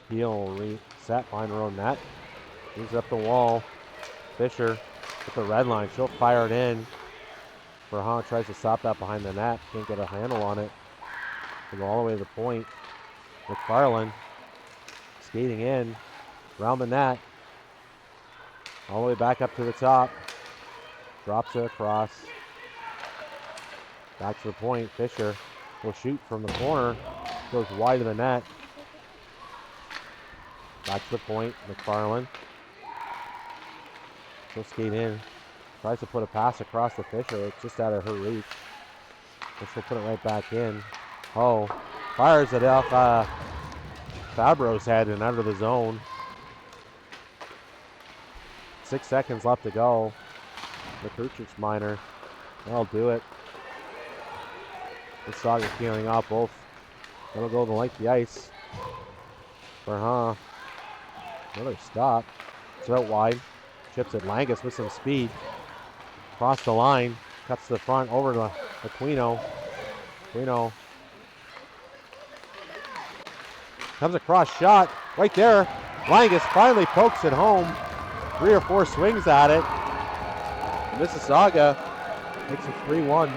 Heel reset behind her own net. Moves up the wall. Fisher with the red line. She'll fire it in. Pharand tries to stop that behind the net. Can't get a handle on it. They go all the way to the point. McFarland skating in. Around the net. All the way back up to the top. Drops it across. Back to the point. Fisher will shoot from the corner. Goes wide of the net. Back to the point. McFarland. She'll skate in. Tries to put a pass across to Fisher. It's just out of her reach. And she'll put it right back in. Oh. Fires it off Fabro's head and out of the zone. 6 seconds left to go. The Kruzich minor. That'll do it. Mississauga feeling off both. That'll go to the length of the ice. Pharand. Another stop. It's out wide. Chips at Langis with some speed. Across the line. Cuts to the front over to Aquino. Aquino. Comes across shot. Right there. Langis finally pokes it home. 3 or 4 swings at it. Mississauga makes it 3-1.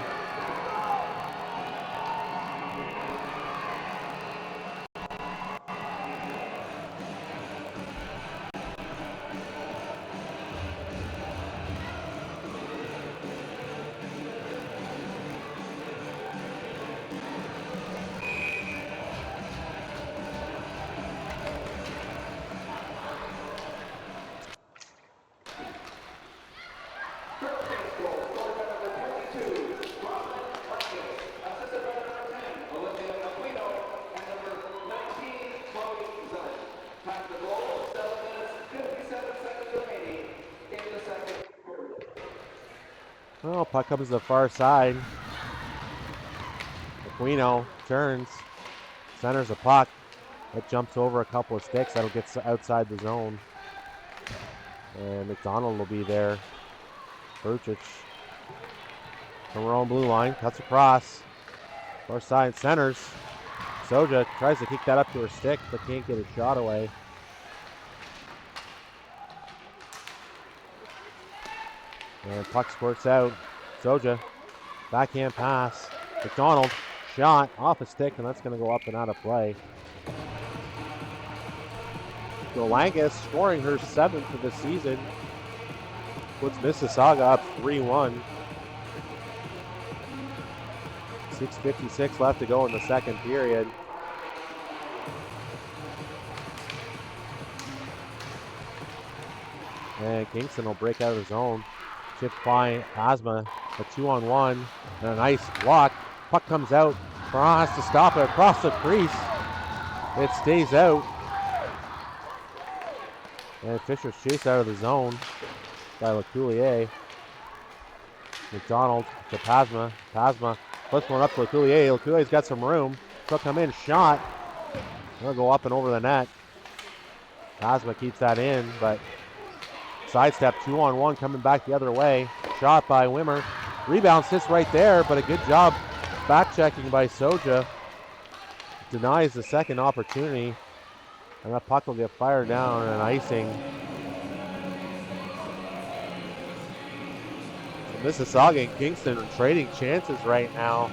Well, puck comes to the far side. Aquino turns, centers the puck. It jumps over a couple of sticks. That'll get outside the zone. And McDonald will be there. Kruzich from her own blue line. Cuts across. Far side centers. Soja tries to kick that up to her stick, but can't get a shot away. And puck squirts out. Soja, backhand pass. McDonald, shot off a stick, and that's going to go up and out of play. So Langis scoring her 7th of the season. Puts Mississauga up 3-1. 6:56 left to go in the second period. And Kingston will break out of his zone. Chip by Asma, a 2-on-1, and a nice block. Puck comes out. Pharand has to stop it across the crease. It stays out. And Fisher's chased out of the zone by LeCoulier. McDonald to Pasma. Pasma puts one up to LeCoulier. LeCoulier's got some room. He'll come in, shot. He'll go up and over the net. Pasma keeps that in, but sidestep, 2-on-1 coming back the other way. Shot by Wimmer. Rebound sits right there, but a good job back checking by Soja. Denies the second opportunity. And that puck will get fired down and icing. So Mississauga and Kingston are trading chances right now.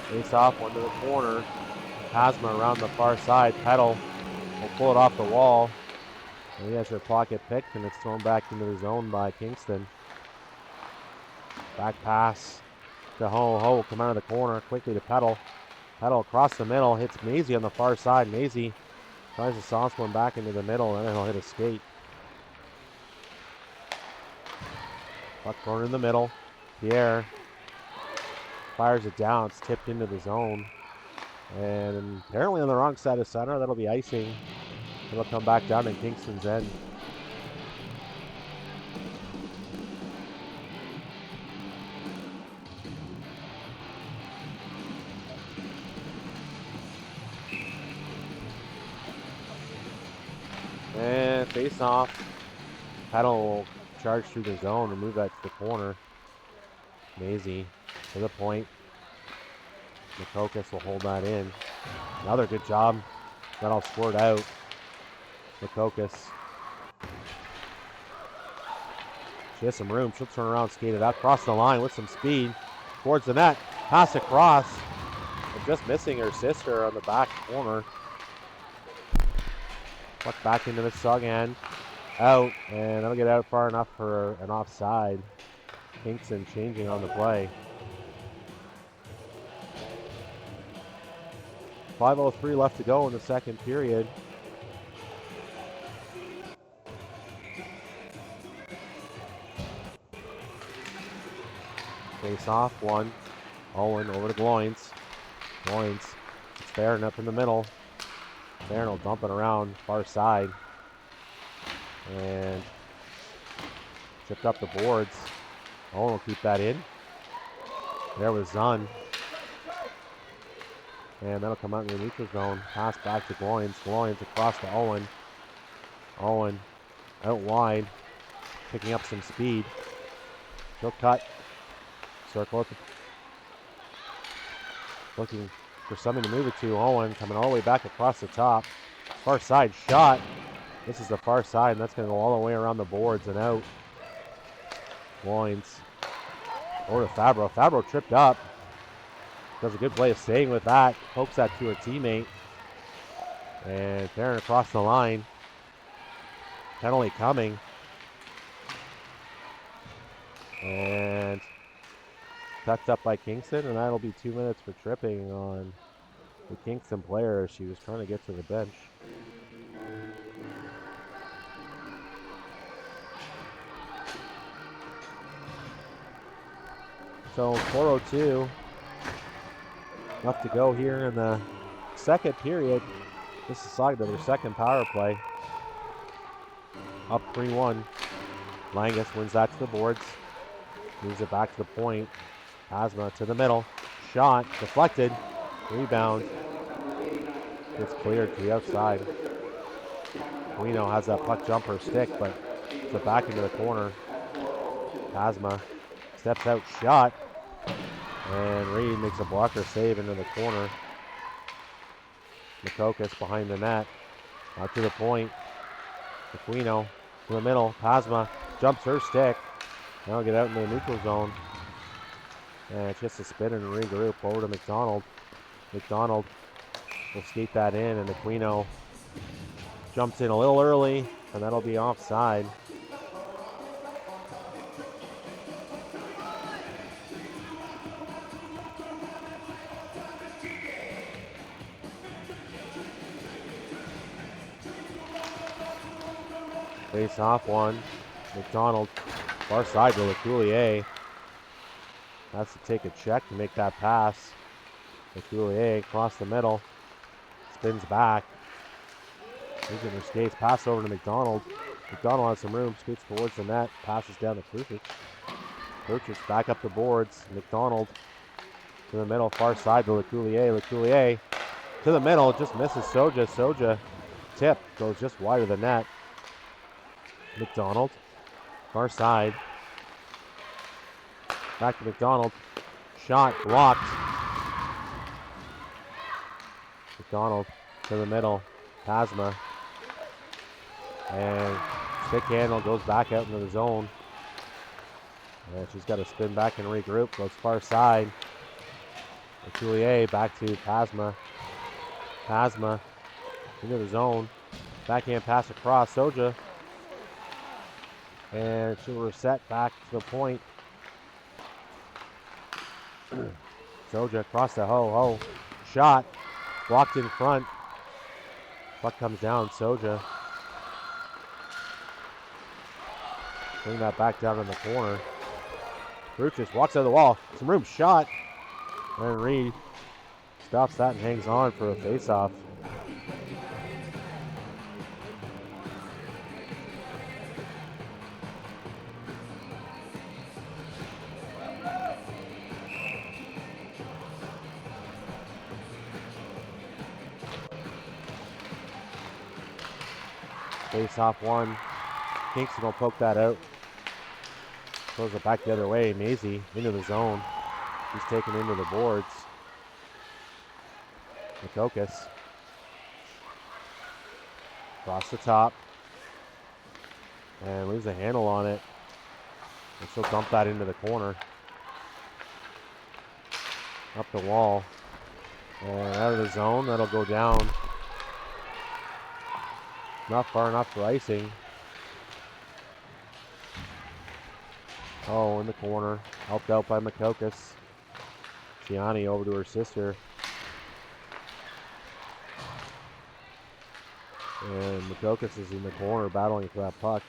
Face off one to the corner. Pasma around the far side. Peddle will pull it off the wall. And he has her pocket picked, and it's thrown back into the zone by Kingston. Back pass to Ho. Ho will come out of the corner quickly to Peddle. Peddle across the middle, hits Mazi on the far side. Mazi tries to sauce one back into the middle, and then he'll hit a skate. Puck thrown in the middle. Pierre fires it down. It's tipped into the zone. And apparently on the wrong side of center, that'll be icing. It'll come back down in Kingston's end. And face off. Peddle will charge through the zone and move that to the corner. Mazi to the point. Makokis will hold that in. Another good job. That'll squirt out. Makokis. She has some room. She'll turn around, skate it up, cross the line with some speed. Towards the net. Pass across. And just missing her sister on the back corner. Puck back into the Mississauga end. Out. And that'll get out far enough for an offside. Kingston changing on the play. 5:03 left to go in the second period. Face off, one. Owen over to Gloyns. Gloyns, it's Pharand up in the middle. Pharand will dump it around far side. And chipped up the boards. Owen will keep that in. There was Zunn. And that'll come out in the neutral zone. Pass back to Gloyns. Gloyns across to Owen. Owen out wide. Picking up some speed. She'll cut. Circle it. Looking for something to move it to. Owen coming all the way back across the top. Far side shot. This is the far side, and that's going to go all the way around the boards and out. Gloyns over to Fabro. Fabro tripped up. Does a good play of staying with that. Pokes that to her teammate. And Pharand across the line. Penalty coming. And touched up by Kingston, and that'll be 2 minutes for tripping on the Kingston player as she was trying to get to the bench. So 4:02 left to go here in the second period. Mississauga to their second power play. Up 3-1. Langis wins that to the boards. Moves it back to the point. Asma to the middle. Shot. Deflected. Rebound. Gets cleared to the outside. Aquino has that puck jumper stick, but it's it back into the corner. Asma steps out. Shot. And Reed makes a blocker save into the corner. Makokis behind the net. Out to the point. Aquino to the middle. Pasma jumps her stick. Now get out in the neutral zone. And it's just a spin and regroup over to McDonald. McDonald will skate that in, and Aquino jumps in a little early, and that'll be offside. Face off one. McDonald far side to LeCoulier. Has to take a check to make that pass. LeCoulier across the middle. Spins back. Using her skates. Pass over to McDonald. McDonald has some room. Skates towards the net. Passes down to Kruzich. Kruzich back up the boards. McDonald to the middle. Far side to LeCoulier. LeCoulier to the middle. Just misses Soja. Soja tip goes just wide of the net. McDonald. Far side. Back to McDonald. Shot blocked. McDonald to the middle. Pasma. And stick handle goes back out into the zone. And she's got to spin back and regroup. Goes far side. Coulier back to Pasma. Pasma into the zone. Backhand pass across. Soja. And she'll reset back to the point. Soja across the Ho. shot. Blocked in front. Puck comes down. Soja. Bring that back down in the corner. Kruzich walks out of the wall. Some room shot. And Reed stops that and hangs on for a face-off. Face-off one. Kingston will poke that out. Throws it back the other way. Mazi into the zone. He's taken into the boards. Makokis. Across the top. And leaves a handle on it. And she'll dump that into the corner. Up the wall. And out of the zone. That'll go down. Not far enough for icing. Oh, in the corner. Helped out by Makokis. Tiani over to her sister. And Makokis is in the corner battling for that puck.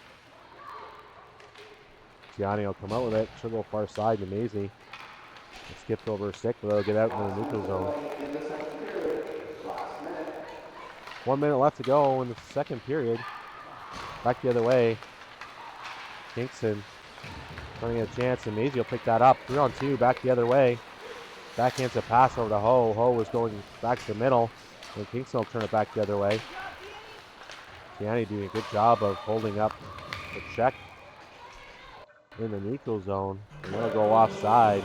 Tiani will come out with it. She'll go far side to Mazi. Skipped over her stick, but they'll get out into the neutral zone. 1 minute left to go in the second period. Back the other way. Kingston trying to get a chance, and Mazi will pick that up. 3-on-2, back the other way. Backhands a pass over to Ho. Ho was going back to the middle, and Kingston will turn it back the other way. Tiani doing a good job of holding up the check in the neutral zone. And they'll go offside.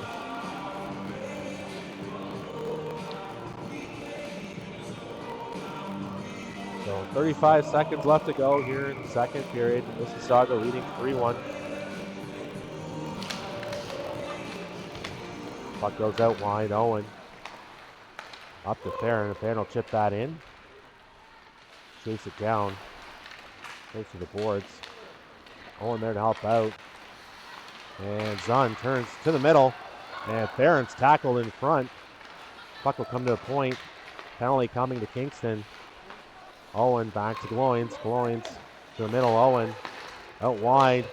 So 35 seconds left to go here in the second period. Mississauga leading 3-1. Puck goes out wide. Owen up to Pharand. Pharand will chip that in. Chase it down. Close to the boards. Owen there to help out. And Zunn turns to the middle. And Pharand's tackled in front. Puck will come to a point. Penalty coming to Kingston. Owen back to Gloyns. Gloyns to the middle. Owen out wide.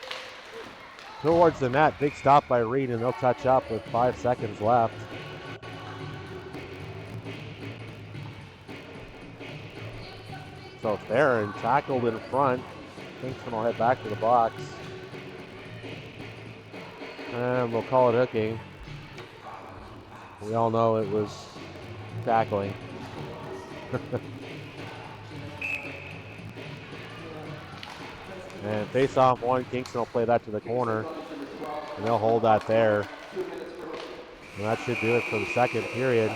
Towards the net. Big stop by Reed, and they'll touch up with 5 seconds left. So Pharand tackled in front. Kingston will head back to the box. And we'll call it hooking. We all know it was tackling. And face off one, Kingston will play that to the corner. And they'll hold that there. And that should do it for the second period.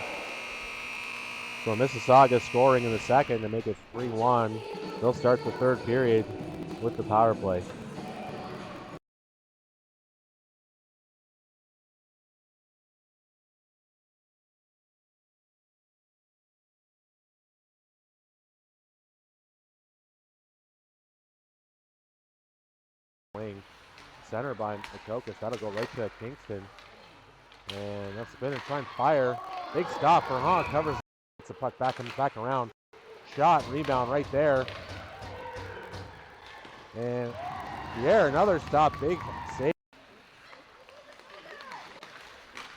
So Mississauga scoring in the second to make it 3-1. They'll start the third period with the power play. Wing. Center by Makokis. That'll go right to Kingston. And that's spin and try and fire. Big stop for Hahn. Covers the puck back around. Shot, rebound right there. And Pierre, another stop. Big save.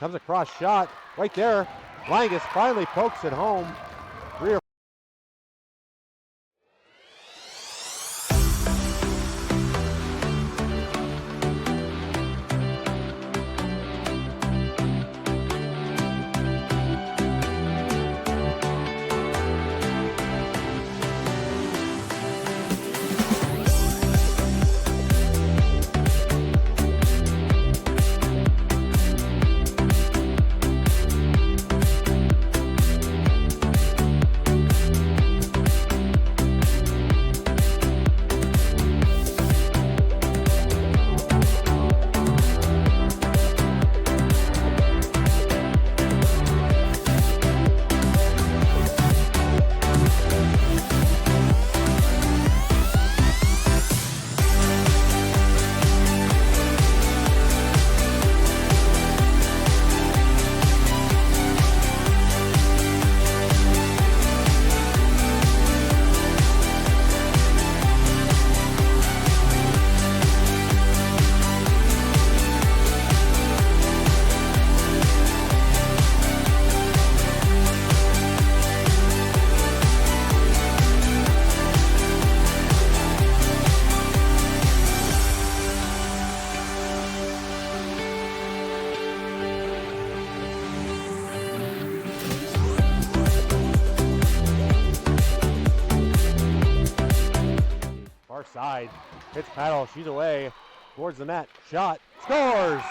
Comes across shot right there. Langis finally pokes it home. 3 or Far side. Hits Peddle. She's away. Towards the net. Shot. Scores!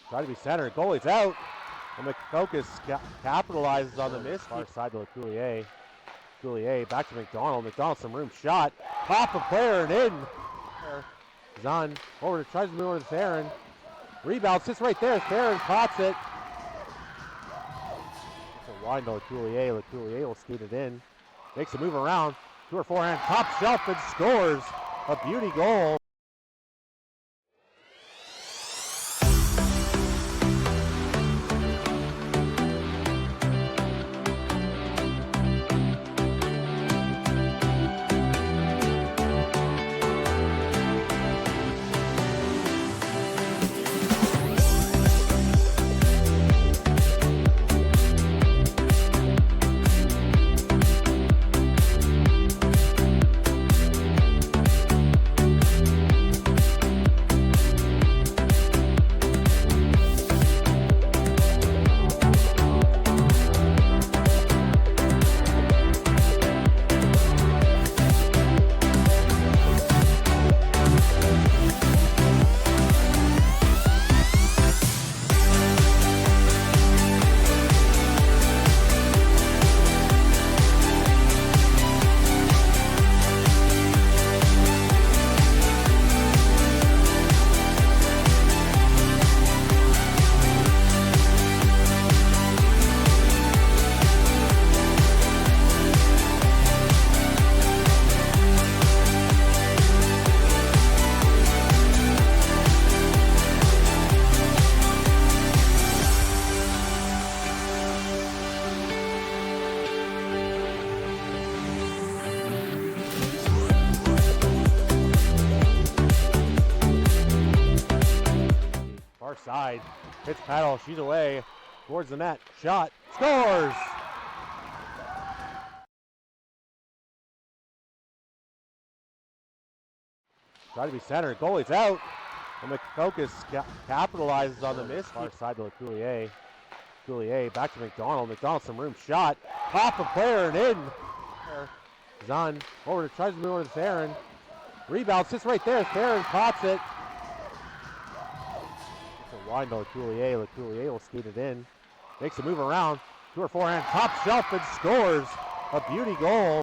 Try to be center. Goalie's out. And Makokis capitalizes on the miss. Far side to Coulier. Coulier back to McDonald. McDonald some room. Shot. Pop a player and in. Zunn over to tries to move over to Pharand. Rebound sits right there. Pharand pops it. It's a wide to Coulier. Coulier will skate it in. Makes a move around. To her forehand. Top shelf and scores. A beauty goal. Side. Hits Peddle. She's away. Towards the net. Shot. Scores! Try to be center. Goalie's out. And Makokis capitalizes on the miss. Far side to Coulier. Coulier back to McDonald. McDonald some room. Shot. Pop a player and in. Zunn over to tries to move over to Pharand. Rebound sits right there. Pharand pops it. Wide to Coulier. Coulier will skate it in. Makes a move around. To her forehand. Top shelf and scores. A beauty goal.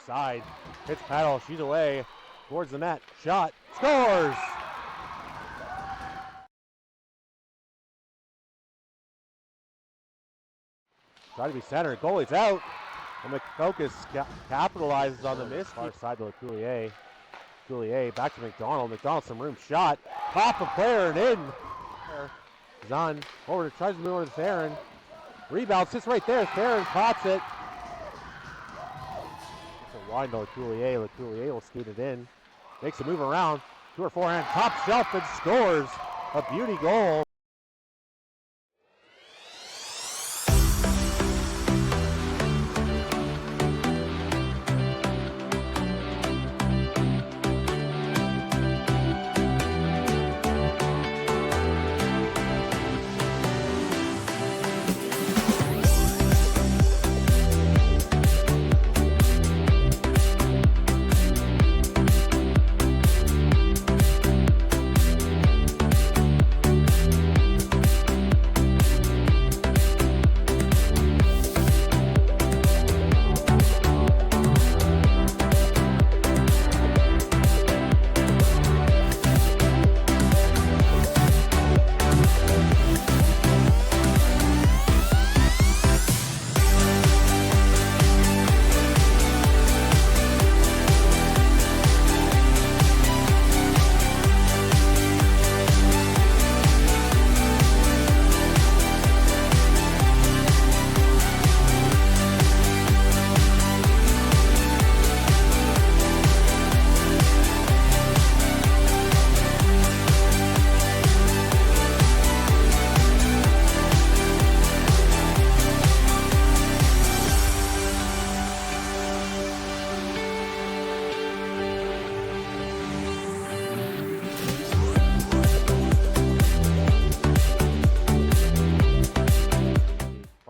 Side. Hits Peddle. She's away. Towards the net. Shot. Scores! Try to be center. Goalie's out. And Makokis capitalizes on the miss. Far side to Coulier. Coulier back to McDonald. McDonald some room. Shot. Pop a player and in. Zunn over to tries to move over to Pharand. Rebound sits right there. Pharand pops it. Wide to Coulier. Coulier will skate it in. Makes a move around. To her forehand. Top shelf and scores. A beauty goal.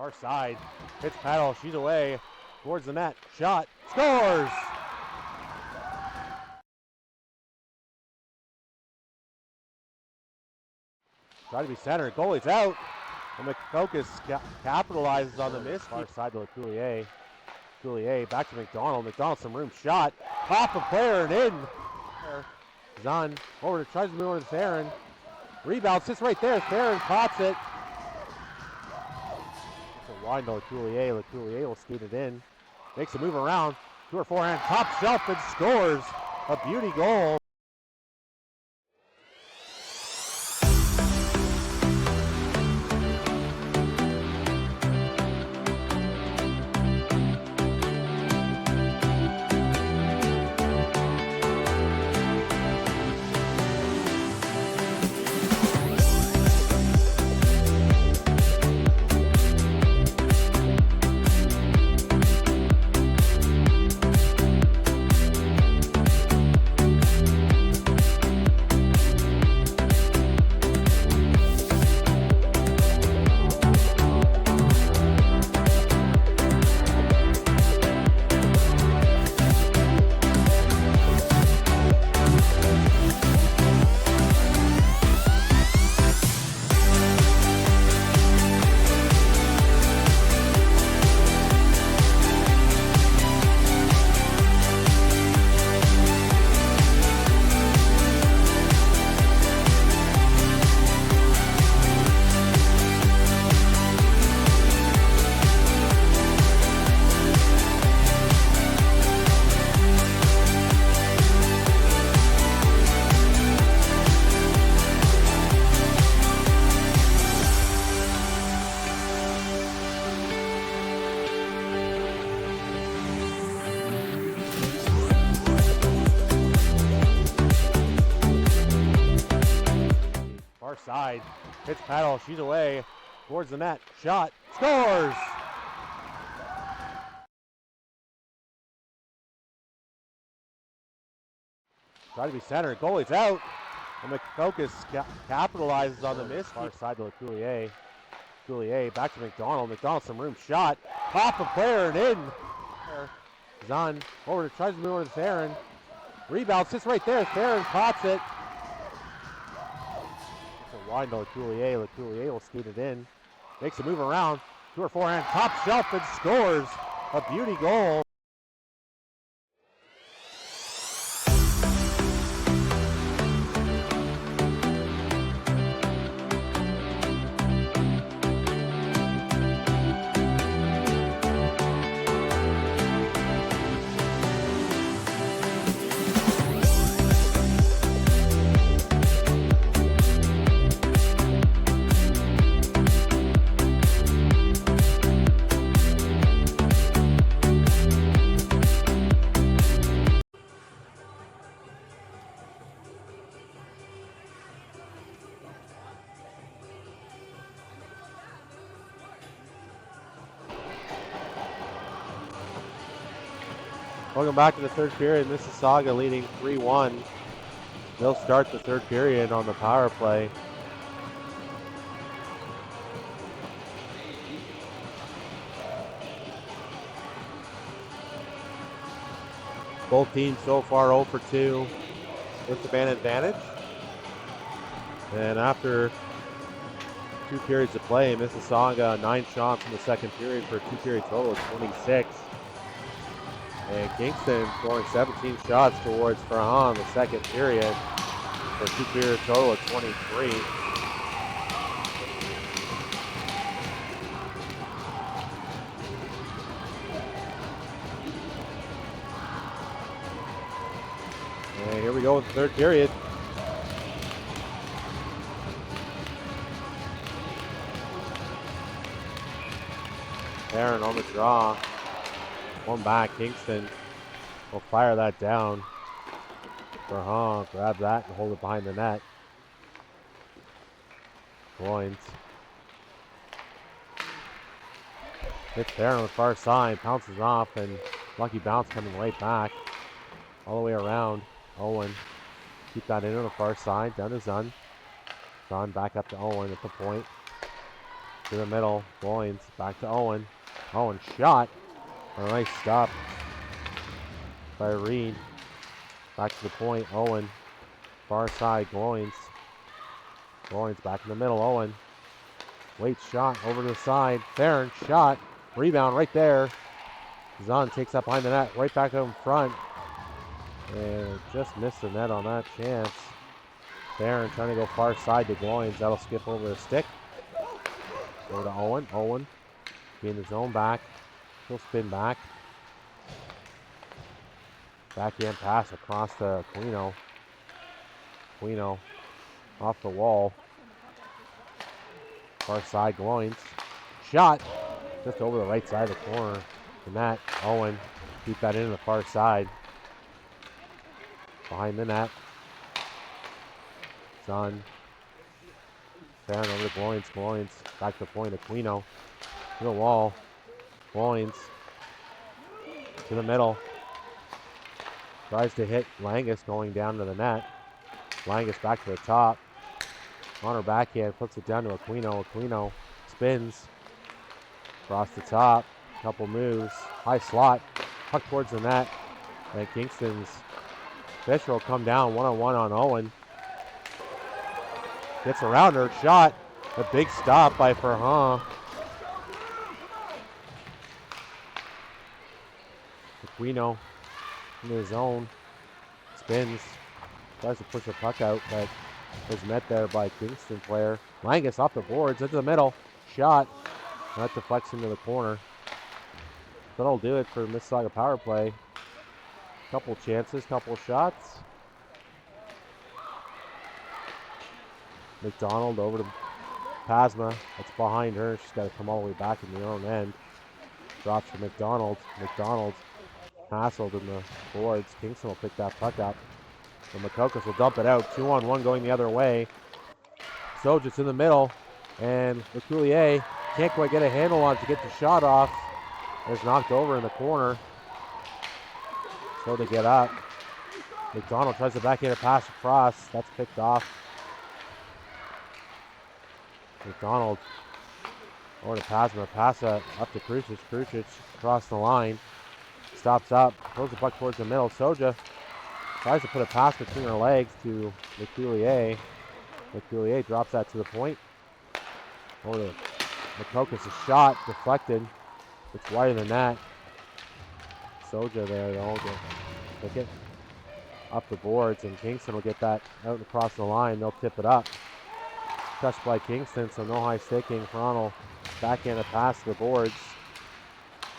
Far side. Hits Peddle. She's away. Towards the net. Shot. Scores! Try to be centered. Goalie's out. And Makokis capitalizes on the miss. Far side to Coulier. Coulier back to McDonald. McDonald some room. Shot. Off a player and in. Zunn over to tries to move over to Pharand. Rebound sits right there. Pharand pops it. It's a wide to Coulier. Coulier will skate it in. Makes a move around. To her forehand. Top shelf and scores. A beauty goal. Side. Hits Peddle. She's away. Towards the net. Shot. Scores! Try to be centered. Goalie's out. And Makokis capitalizes on the miss. Far side to Coulier. Coulier back to McDonald. McDonald some room. Shot. Off a player and in. Zunn over to tries to move over to Pharand. Rebound sits right there. Pharand pops it. Wide to Coulier. Coulier will skate it in. Makes a move around. To her forehand. Top shelf and scores. A beauty goal. Welcome back to the third period. Mississauga leading 3-1. They'll start the third period on the power play. Both teams so far 0 for 2 with the man advantage. And after 2 periods of play, Mississauga 9 shots in the second period for a 2-period total of 26. And Kingston scoring 17 shots towards Pharand in the second period for a 2-period total of 23. And here we go with the third period. Pharand on the draw. One back, Kingston will fire that down. Pharand grab that and hold it behind the net. Gloyns. Hits Pharand on the far side, bounces off, and lucky bounce coming right back. All the way around. Owen. Keep that in on the far side, down to Zunn. Zunn back up to Owen at the point. To the middle. Gloyns back to Owen. Owen shot. A nice stop by Reed. Back to the point. Owen. Far side. Gloyns. Gloyns back in the middle. Owen. Waits shot over to the side. Pharand shot. Rebound right there. Zunn takes up behind the net. Right back up in front. And just missed the net on that chance. Pharand trying to go far side to Gloyns. That'll skip over the stick. Go to Owen. Owen being his own back. He'll spin back. Backhand pass across to Aquino. Aquino off the wall. Far side Gloyns. Shot just over the right side of the corner. The net. Owen keep that into the far side. Behind the net. Zunn. Pharand over to Gloyns. Gloyns back to the point. Aquino to the wall. Gloyns to the middle. Tries to hit Langis going down to the net. Langis back to the top. On her backhand, puts it down to Aquino. Aquino spins across the top. Couple moves. High slot. Puck towards the net. And Kingston's Fisher will come down one-on-one on Owen. Gets around her. Shot. A big stop by Pharand. Aquino in his zone. Spins. Tries to push the puck out, but was met there by Kingston player. Langis off the boards into the middle. Shot. That deflects into the corner. That'll do it for the Mississauga power play. Couple chances, couple shots. McDonald over to Pasma. That's behind her. She's got to come all the way back in the own end. Drops to McDonald. McDonald hassled in the boards. Kingston will pick that puck up. And Makokis will dump it out. 2-on-1 going the other way. Soja's in the middle. And Makokis can't quite get a handle on it to get the shot off. It's knocked over in the corner. So to get up. McDonald tries to backhand pass across. That's picked off. McDonald over to Pasma. Pass up to Kruzich. Kruzich across the line. Stops up. Throws the puck towards the middle. Soja tries to put a pass between her legs to Makokis. Makokis drops that to the point. Over to Makokis. A shot deflected. It's wide of the net. Soja there though. Pick it up the boards, and Kingston will get that out and across the line. They'll tip it up. Touched by Kingston, so no high sticking. Pharand will backhand a pass to the boards.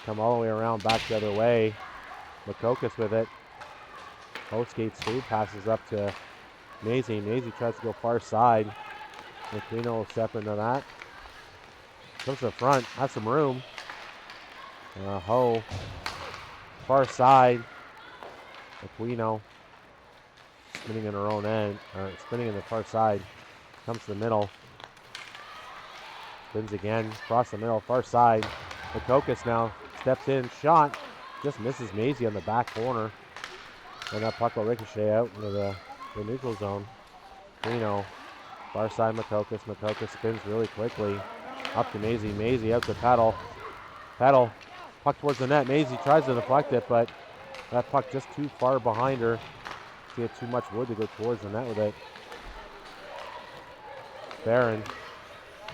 Come all the way around back the other way. Makokis with it. Post skates through, passes up to Mazi. Mazi tries to go far side. Aquino will step into that. Comes to the front, has some room. Ho. Far side. Aquino spinning in her own end, or spinning in the far side. Comes to the middle. Spins again, across the middle, far side. Makokis now steps in, shot. Just misses Mazi on the back corner. And that puck will ricochet out into the neutral zone. Aquino, far side Makokis. Makokis spins really quickly. Up to Mazi. Mazi out to Peddle. Peddle, puck towards the net. Mazi tries to deflect it, but that puck just too far behind her. She had too much wood to go towards the net with it. Pharand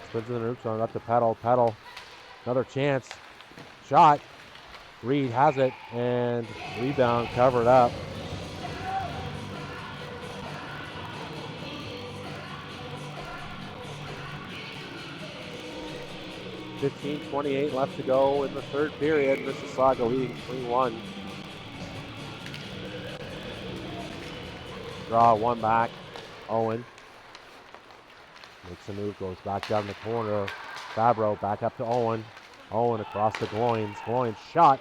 spins in the neutral zone. Up to Peddle. Peddle, another chance. Shot. Reed has it, and rebound covered up. .28 left to go in the third period. Mississauga leading 3-1. Draw one back. Owen makes a move, goes back down the corner. Fabro back up to Owen. Owen across to Gloyns. Gloyns shot.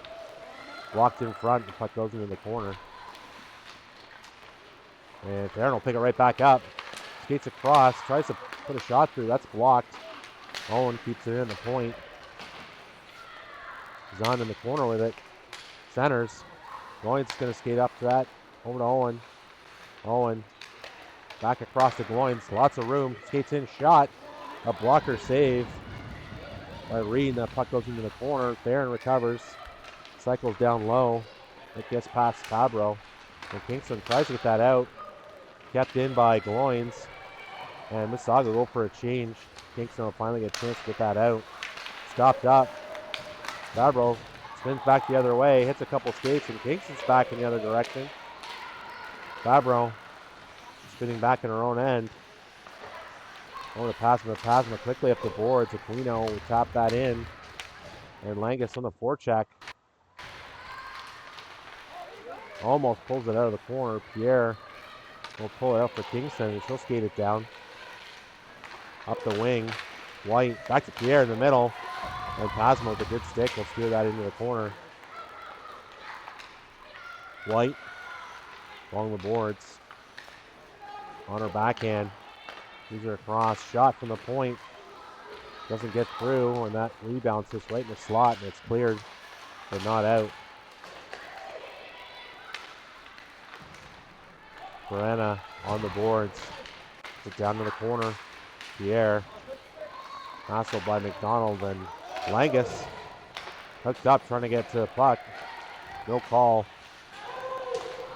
Blocked in front. The puck goes into the corner. And Pharand will pick it right back up. Skates across. Tries to put a shot through. That's blocked. Owen keeps it in the point. Zunn in the corner with it. Centers. Gloyns going to skate up to that. Over to Owen. Owen back across to Gloyns. Lots of room. Skates in. Shot. A blocker save by Reed, and that puck goes into the corner. Theron recovers, cycles down low. It gets past Cabro. And Kingston tries to get that out. Kept in by Gloyns. And Mississauga go for a change. Kingston will finally get a chance to get that out. Stopped up. Cabro spins back the other way, hits a couple skates, and Kingston's back in the other direction. Cabro spinning back in her own end. Over to Pasma quickly up the boards. Aquino will tap that in. And Langis on the forecheck. Almost pulls it out of the corner. Pierre will pull it out for Kingston, and she'll skate it down. Up the wing. White back to Pierre in the middle. And Pasma with a good stick will steer that into the corner. White along the boards. On her backhand. These are across. Shot from the point. Doesn't get through, and that rebound sits right in the slot, and it's cleared, but not out. Verena on the boards. Get down to the corner. Pierre. Hassled by McDonald, and Langis hooked up trying to get to the puck. No call.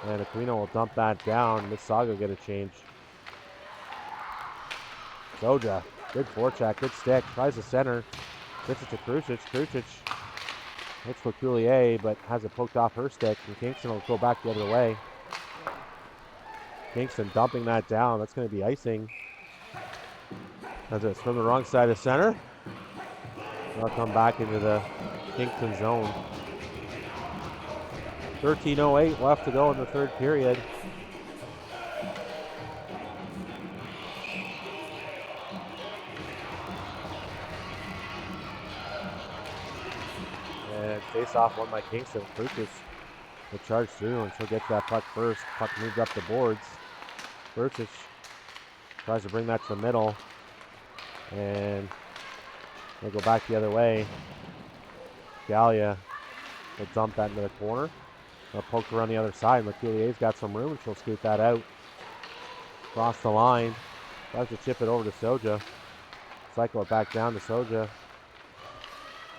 And Aquino will dump that down. Mississauga get a change. Soja, good forecheck, good stick, tries to center, gets it to Kruzich. Kruzich hits Leculier, but has it poked off her stick, and Kingston will go back the other way. Kingston dumping that down. That's going to be icing. As it's from the wrong side of center. They'll come back into the Kingston zone. 13:08 left to go in the third period. And face-off won by Kingston. Kruzich will charge through, and she'll get that puck first. Puck moved up the boards. Kruzich tries to bring that to the middle, and they'll go back the other way. Kalia will dump that into the corner. They'll poke around the other side. Leculier's got some room, and she'll scoot that out. Cross the line. Tries to chip it over to Soja. Cycle it back down to Soja.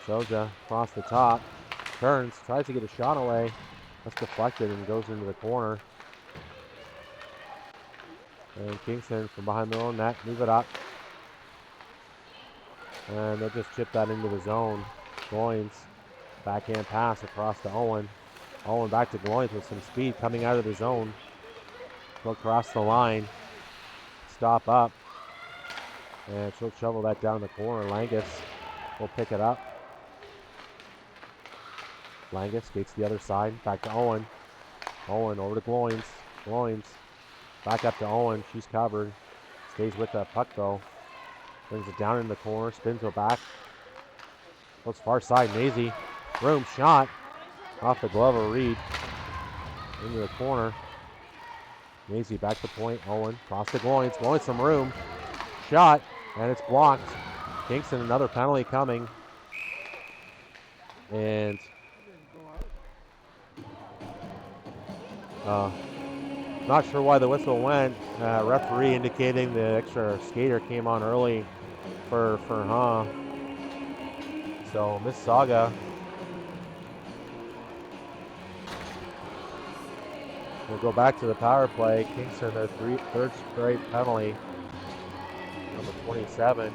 Soja across the top. Turns, tries to get a shot away. That's deflected and goes into the corner. And Kingston from behind their own net, move it up. And they'll just chip that into the zone. Gloyns, backhand pass across to Owen. Owen back to Gloyns with some speed coming out of the zone. She'll cross the line. Stop up. And she'll shovel that down the corner. Langis will pick it up. Langis skates the other side. Back to Owen. Owen over to Gloyns. Gloyns back up to Owen. She's covered. Stays with that puck though. Brings it down in the corner. Spins it back. Goes far side. Mazi. Room shot. Off the glove of Reed. Into the corner. Mazi back to point. Owen cross to Gloyns. Gloyns some room. Shot. And it's blocked. Kingston another penalty coming. And not sure why the whistle went. Referee indicating the extra skater came on early for So Mississauga will go back to the power play. Kingston their third straight penalty. Number 27.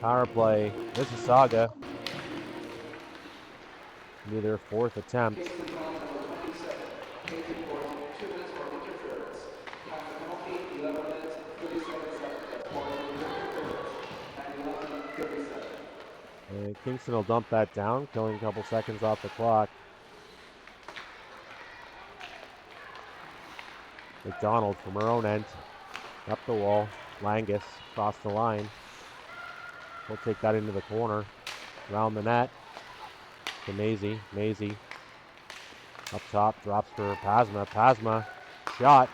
Power play, Mississauga. Be their fourth attempt. And Kingston will dump that down, killing a couple seconds off the clock. McDonald from her own end, up the wall. Langis across the line. We'll take that into the corner. Around the net. To Mazi. Mazi. Up top. Drops for Pasma. Pasma. Shot.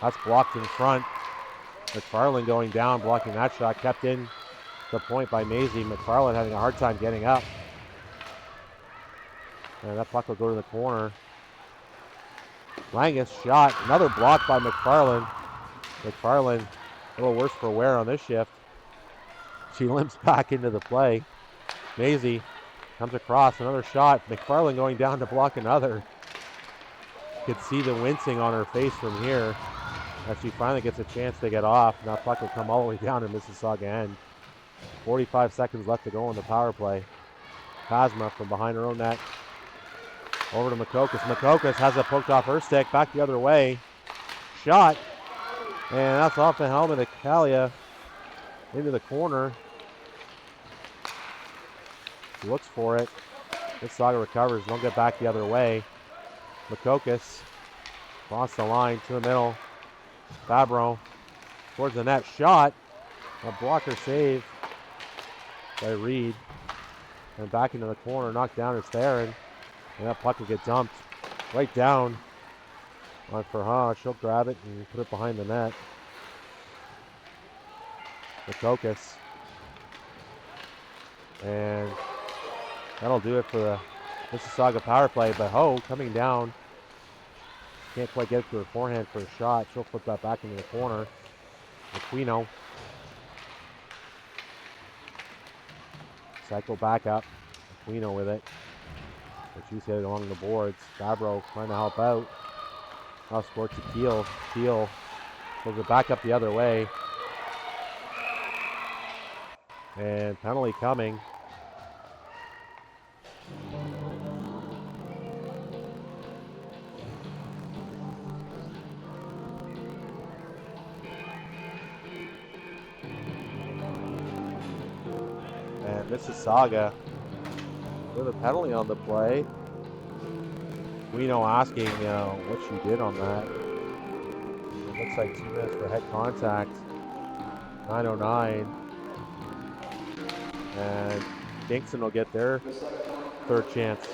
That's blocked in front. McFarland going down. Blocking that shot. Kept in the point by Mazi. McFarland having a hard time getting up. And that puck will go to the corner. Langis shot. Another block by McFarland. McFarland a little worse for wear on this shift. She limps back into the play. Mazi comes across. Another shot. McFarland going down to block another. You could see the wincing on her face from here as she finally gets a chance to get off. Now puck will come all the way down to Mississauga end. 45 seconds left to go on the power play. Kazma from behind her own net. Over to Makokis. Makokis has it poked off her stick. Back the other way. Shot. And that's off the helmet of Kalia. Into the corner. She looks for it. Mississauga recovers. Won't get back the other way. Makokis. Across the line to the middle. Fabro. Towards the net. Shot. A blocker save by Reed. And back into the corner. Knocked down is Theron. And that puck will get dumped right down on Pharand. She'll grab it and put it behind the net. Makokis. And that'll do it for the Mississauga power play. But Ho coming down. Can't quite get it to her forehand for a shot. She'll flip that back into the corner. Aquino. Cycle back up. Aquino with it. But she's headed along the boards. Fabro trying to help out. Now scored to Keel. Keel pulls it back up the other way. And penalty coming. And Mississauga with a penalty on the play. Aquino asking what she did on that. It looks like 2 minutes for head contact. 9:09. And Kingston will get their third chance.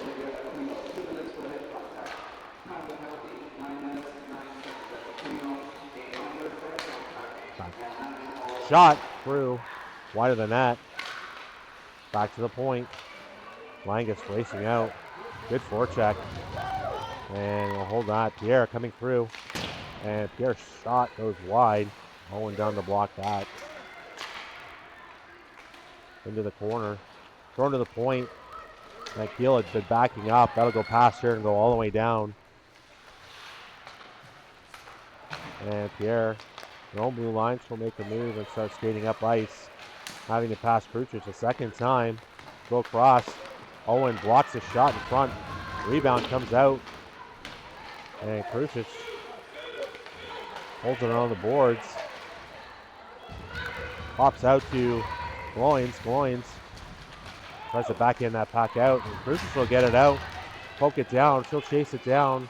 Shot through. Wide of the net. Back to the point. Langis racing out. Good forecheck. And we'll hold that. Pierre coming through. And Pierre's shot goes wide. Owen down to block that. Into the corner. Thrown to the point. That Keel had been backing up. That'll go past her and go all the way down. And Pierre, no blue line, she'll make a move and start skating up ice. Having to pass Kruzich a second time. Go across. Owen blocks a shot in front. Rebound comes out. And Kruzich holds it on the boards. Pops out to Gloyns. Gloyns tries to back in that puck out. And Kruzich will get it out. Poke it down. She'll chase it down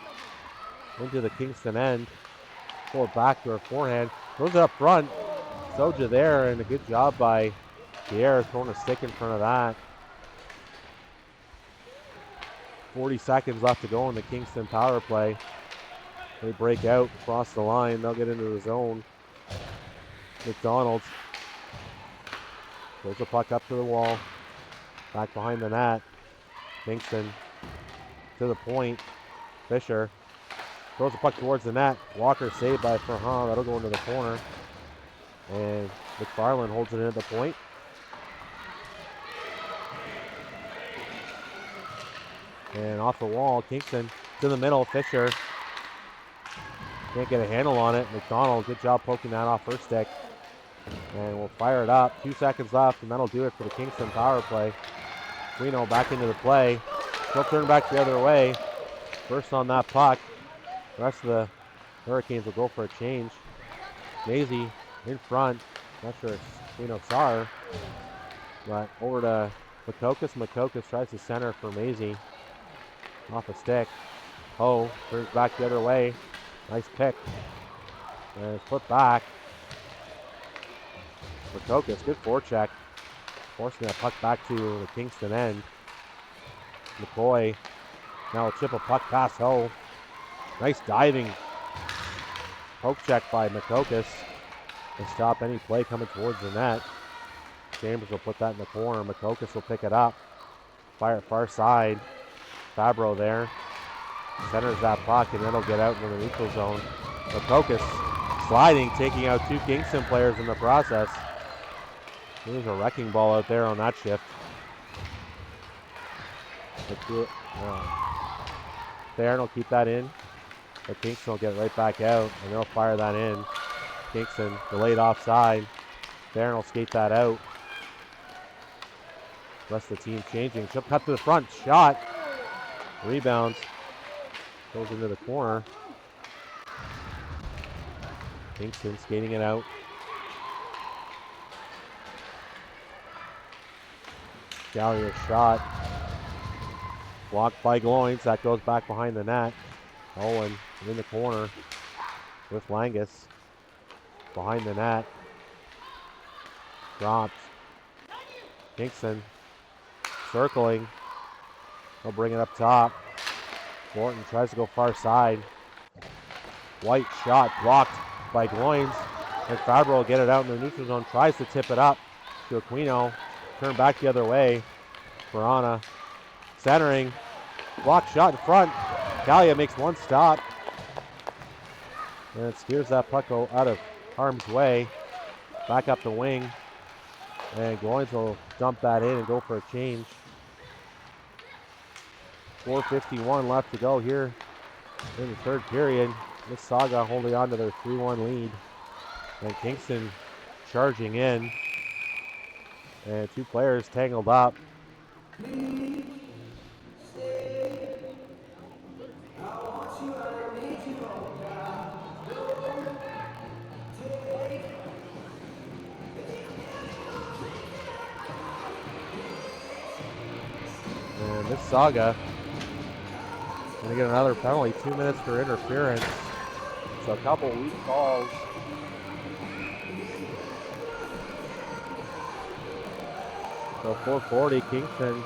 into the Kingston end. Pull it back to her forehand. Throws it up front. Soja there, and a good job by Pierre throwing a stick in front of that. 40 seconds left to go in the Kingston power play. They break out across the line. They'll get into the zone. McDonald throws the puck up to the wall. Back behind the net. Kingston to the point. Fisher throws the puck towards the net. Walker saved by Pharand. That'll go into the corner. And McFarland holds it in at the point. And off the wall, Kingston to the middle. Fisher can't get a handle on it. McDonald, good job poking that off her stick. And we'll fire it up. 2 seconds left, and that'll do it for the Kingston power play. Aquino back into the play. She'll turn back the other way. First on that puck. The rest of the Hurricanes will go for a change. Mazi in front. Not sure if Aquino saw her. But over to Makokis. Makokis tries to center for Mazi. Off a stick. Ho turns back the other way. Nice pick. And it's put back. Makokis, good forecheck. Forcing that puck back to the Kingston end. McCoy now will chip a puck past Ho. Nice diving poke check by Makokis to stop any play coming towards the net. Chambers will put that in the corner. Makokis will pick it up. Fire it far side. Fabro there. Centers that puck, and it'll get out into the neutral zone. Makokis sliding, taking out 2 Kingston players in the process. There's a wrecking ball out there on that shift. Theron will keep that in, but Kingston will get right back out, and they'll fire that in. Kingston delayed offside. Theron will skate that out. Rest of the team changing. She'll cut to the front. Shot. Rebounds. Goes into the corner. Kingston skating it out. Kalia shot. Blocked by Gloyns. That goes back behind the net. Owen in the corner with Langis. Behind the net. Drops. Kingston circling. He'll bring it up top. Morton tries to go far side. White shot blocked by Gloyns. And Fabro will get it out in the neutral zone. Tries to tip it up to Aquino. Turn back the other way. Piranha centering. Block shot in front. Kalia makes one stop. And it steers that puck out of harm's way. Back up the wing. And Gloyns will dump that in and go for a change. 4:51 left to go here in the third period. Mississauga holding on to their 3-1 lead. And Kingston charging in. And 2 players tangled up. And Mississauga going to get another penalty, 2 minutes for interference. So a couple weak calls. So 4:40, Kingston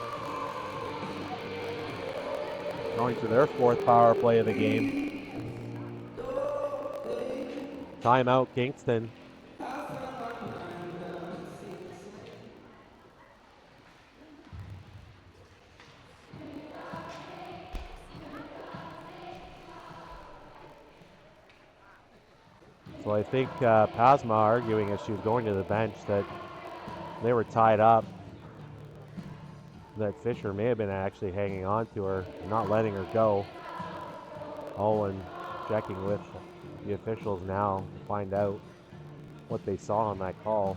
going to their 4th power play of the game. Timeout, Kingston. So I think Pasma arguing as she was going to the bench that they were tied up, that Fisher may have been actually hanging on to her, not letting her go. Owen checking with the officials now to find out what they saw on that call,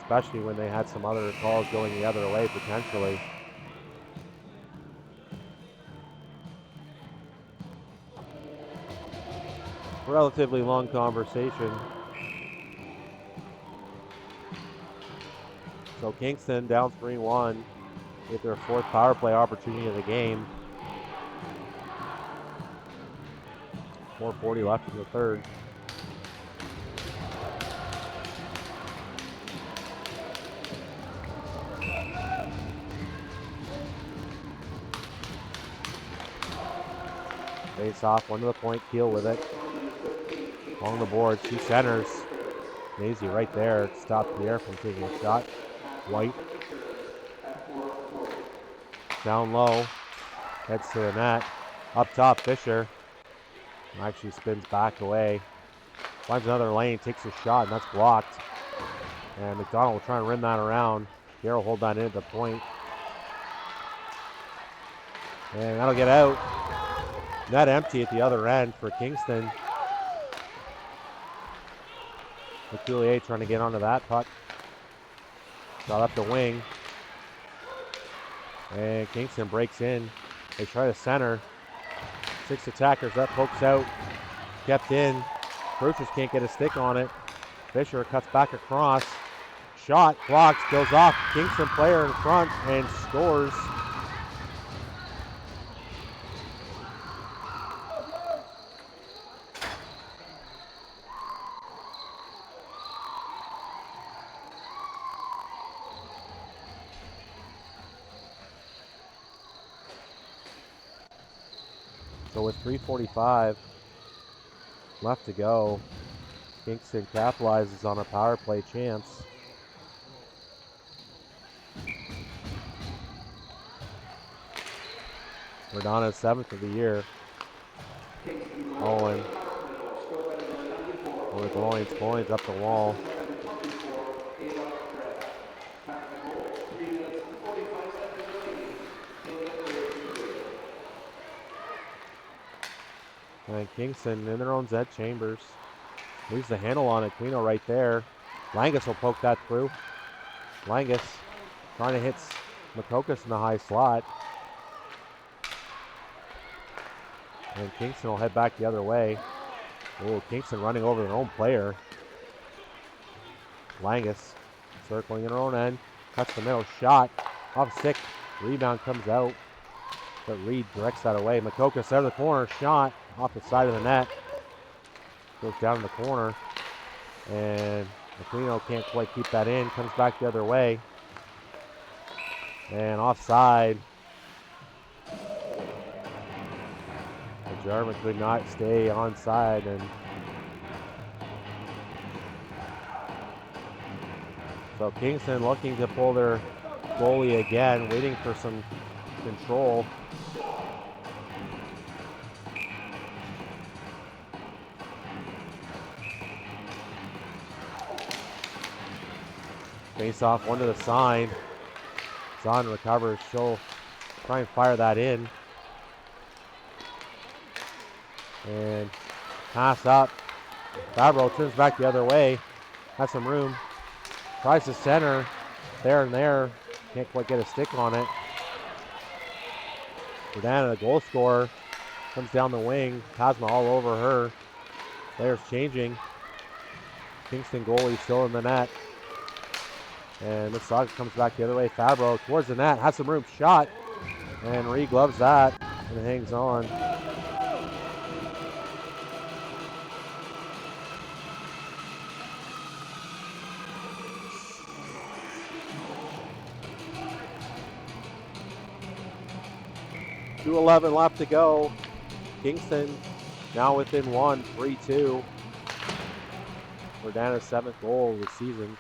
especially when they had some other calls going the other way potentially. Relatively long conversation. So Kingston down 3-1 with their 4th power play opportunity of the game. 4:40 left in the third. Face off, one to the point, Keel with it. Along the boards, 2 centers. Mazi right there, stopped Pierre from taking a shot. White. Down low, heads to the net. Up top, Fisher. Actually spins back away. Finds another lane, takes a shot, and that's blocked. And McDonald will try and rim that around. Pierre will hold that in at the point. And that'll get out. Net empty at the other end for Kingston. McCoulier trying to get onto that puck. Got up the wing. And Kingston breaks in. They try to center. 6 attackers, that pokes out. Kept in. Kruzich can't get a stick on it. Fisher cuts back across. Shot blocked, goes off. Kingston player in front and scores. So with 3:45 left to go, Kingston capitalizes on a power play chance. Verdana's 7th of the year. Owen. Over Gloyns. Gloyns up the wall. And Kingston in their own Zed Chambers. Leaves the handle on Aquino right there. Langis will poke that through. Langis trying to hit Makokis in the high slot. And Kingston will head back the other way. Oh, Kingston running over their own player. Langis circling in her own end. Cuts the middle shot. Off stick. Rebound comes out. But Reed directs that away. Makokis out of the corner. Shot off the side of the net. Goes down in the corner. And Aquino can't quite keep that in. Comes back the other way. And offside. Jarman could not stay onside, and so Kingston looking to pull their goalie again, waiting for some control. Face off, one to the side. Zunn recovers. She'll try and fire that in. And pass up. Fabro turns back the other way. Has some room. Tries to center. There and there. Can't quite get a stick on it. Verdana, the goal scorer, comes down the wing. Cosma all over her. Players changing. Kingston goalie still in the net. And Mississauga comes back the other way. Fabro towards the net. Has some room. Shot. And re-gloves that. And it hangs on. .2:11 left to go. Kingston now within one, 3-2. Verdana's 7th goal of the season.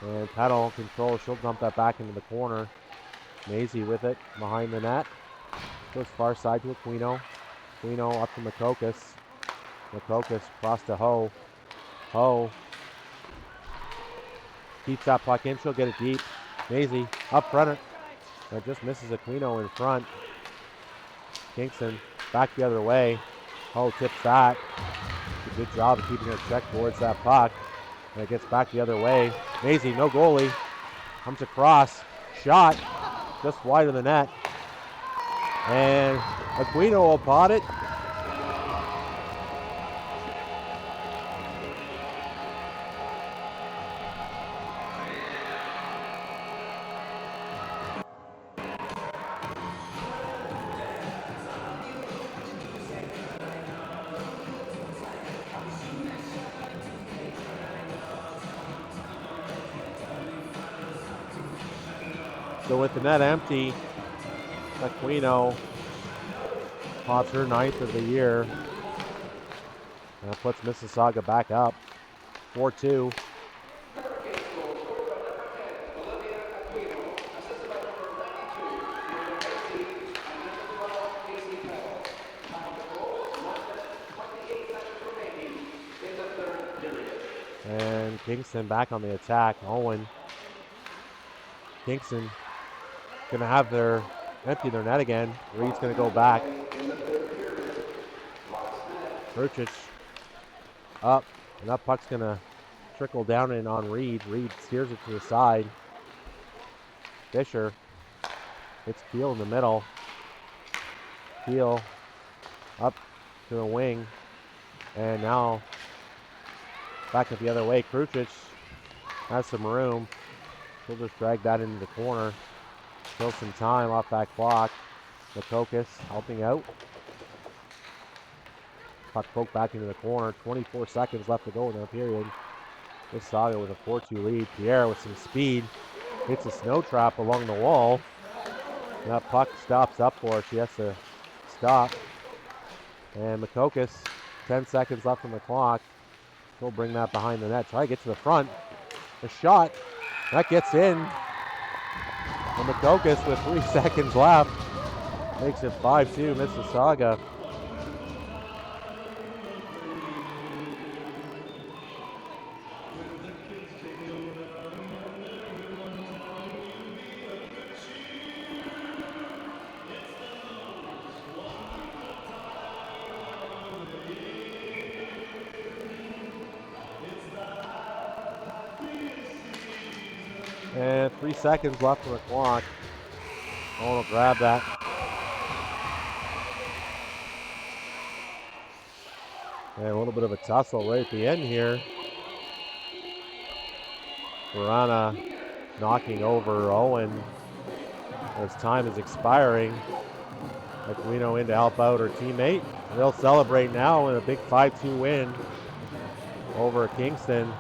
And Peddle control. She'll dump that back into the corner. Mazi with it behind the net. Goes far side to Aquino. Aquino up to Makokis. Makokis across to Ho. Ho keeps that puck in. She'll get it deep. Mazi up front. That just misses Aquino in front. Kingston back the other way. Ho tips that. Good job of keeping her check towards that puck. And it gets back the other way. Mazi, no goalie. Comes across. Shot. Just wide of the net. And Aquino will pot it. So with the net empty, Aquino pots her 9th of the year. And that puts Mississauga back up, 4-2. And Kingston back on the attack. Owen. Kingston gonna have their empty their net again. Reed's gonna go back. Kruzich up, and that puck's gonna trickle down in on Reed. Reed steers it to the side. Fisher hits Keel in the middle. Keel up to the wing, and now back up the other way. Kruzich has some room. He'll just drag that into the corner. Kill some time off that clock. Makokis helping out. Puck poked back into the corner. 24 seconds left to go in that period. Mississauga with a 4-2 lead. Pierre with some speed. Hits a snow trap along the wall. And that puck stops up for her. She has to stop. And Makokis, 10 seconds left on the clock. She'll bring that behind the net. Try to get to the front. The shot. That gets in. And Makokis with 3 seconds left. Makes it 5-2 Mississauga. And 3 seconds left on the clock. Owen will grab that. And a little bit of a tussle right at the end here. Verana knocking over Owen as time is expiring. Aquino in to help out her teammate. They'll celebrate now in a big 5-2 win over Kingston.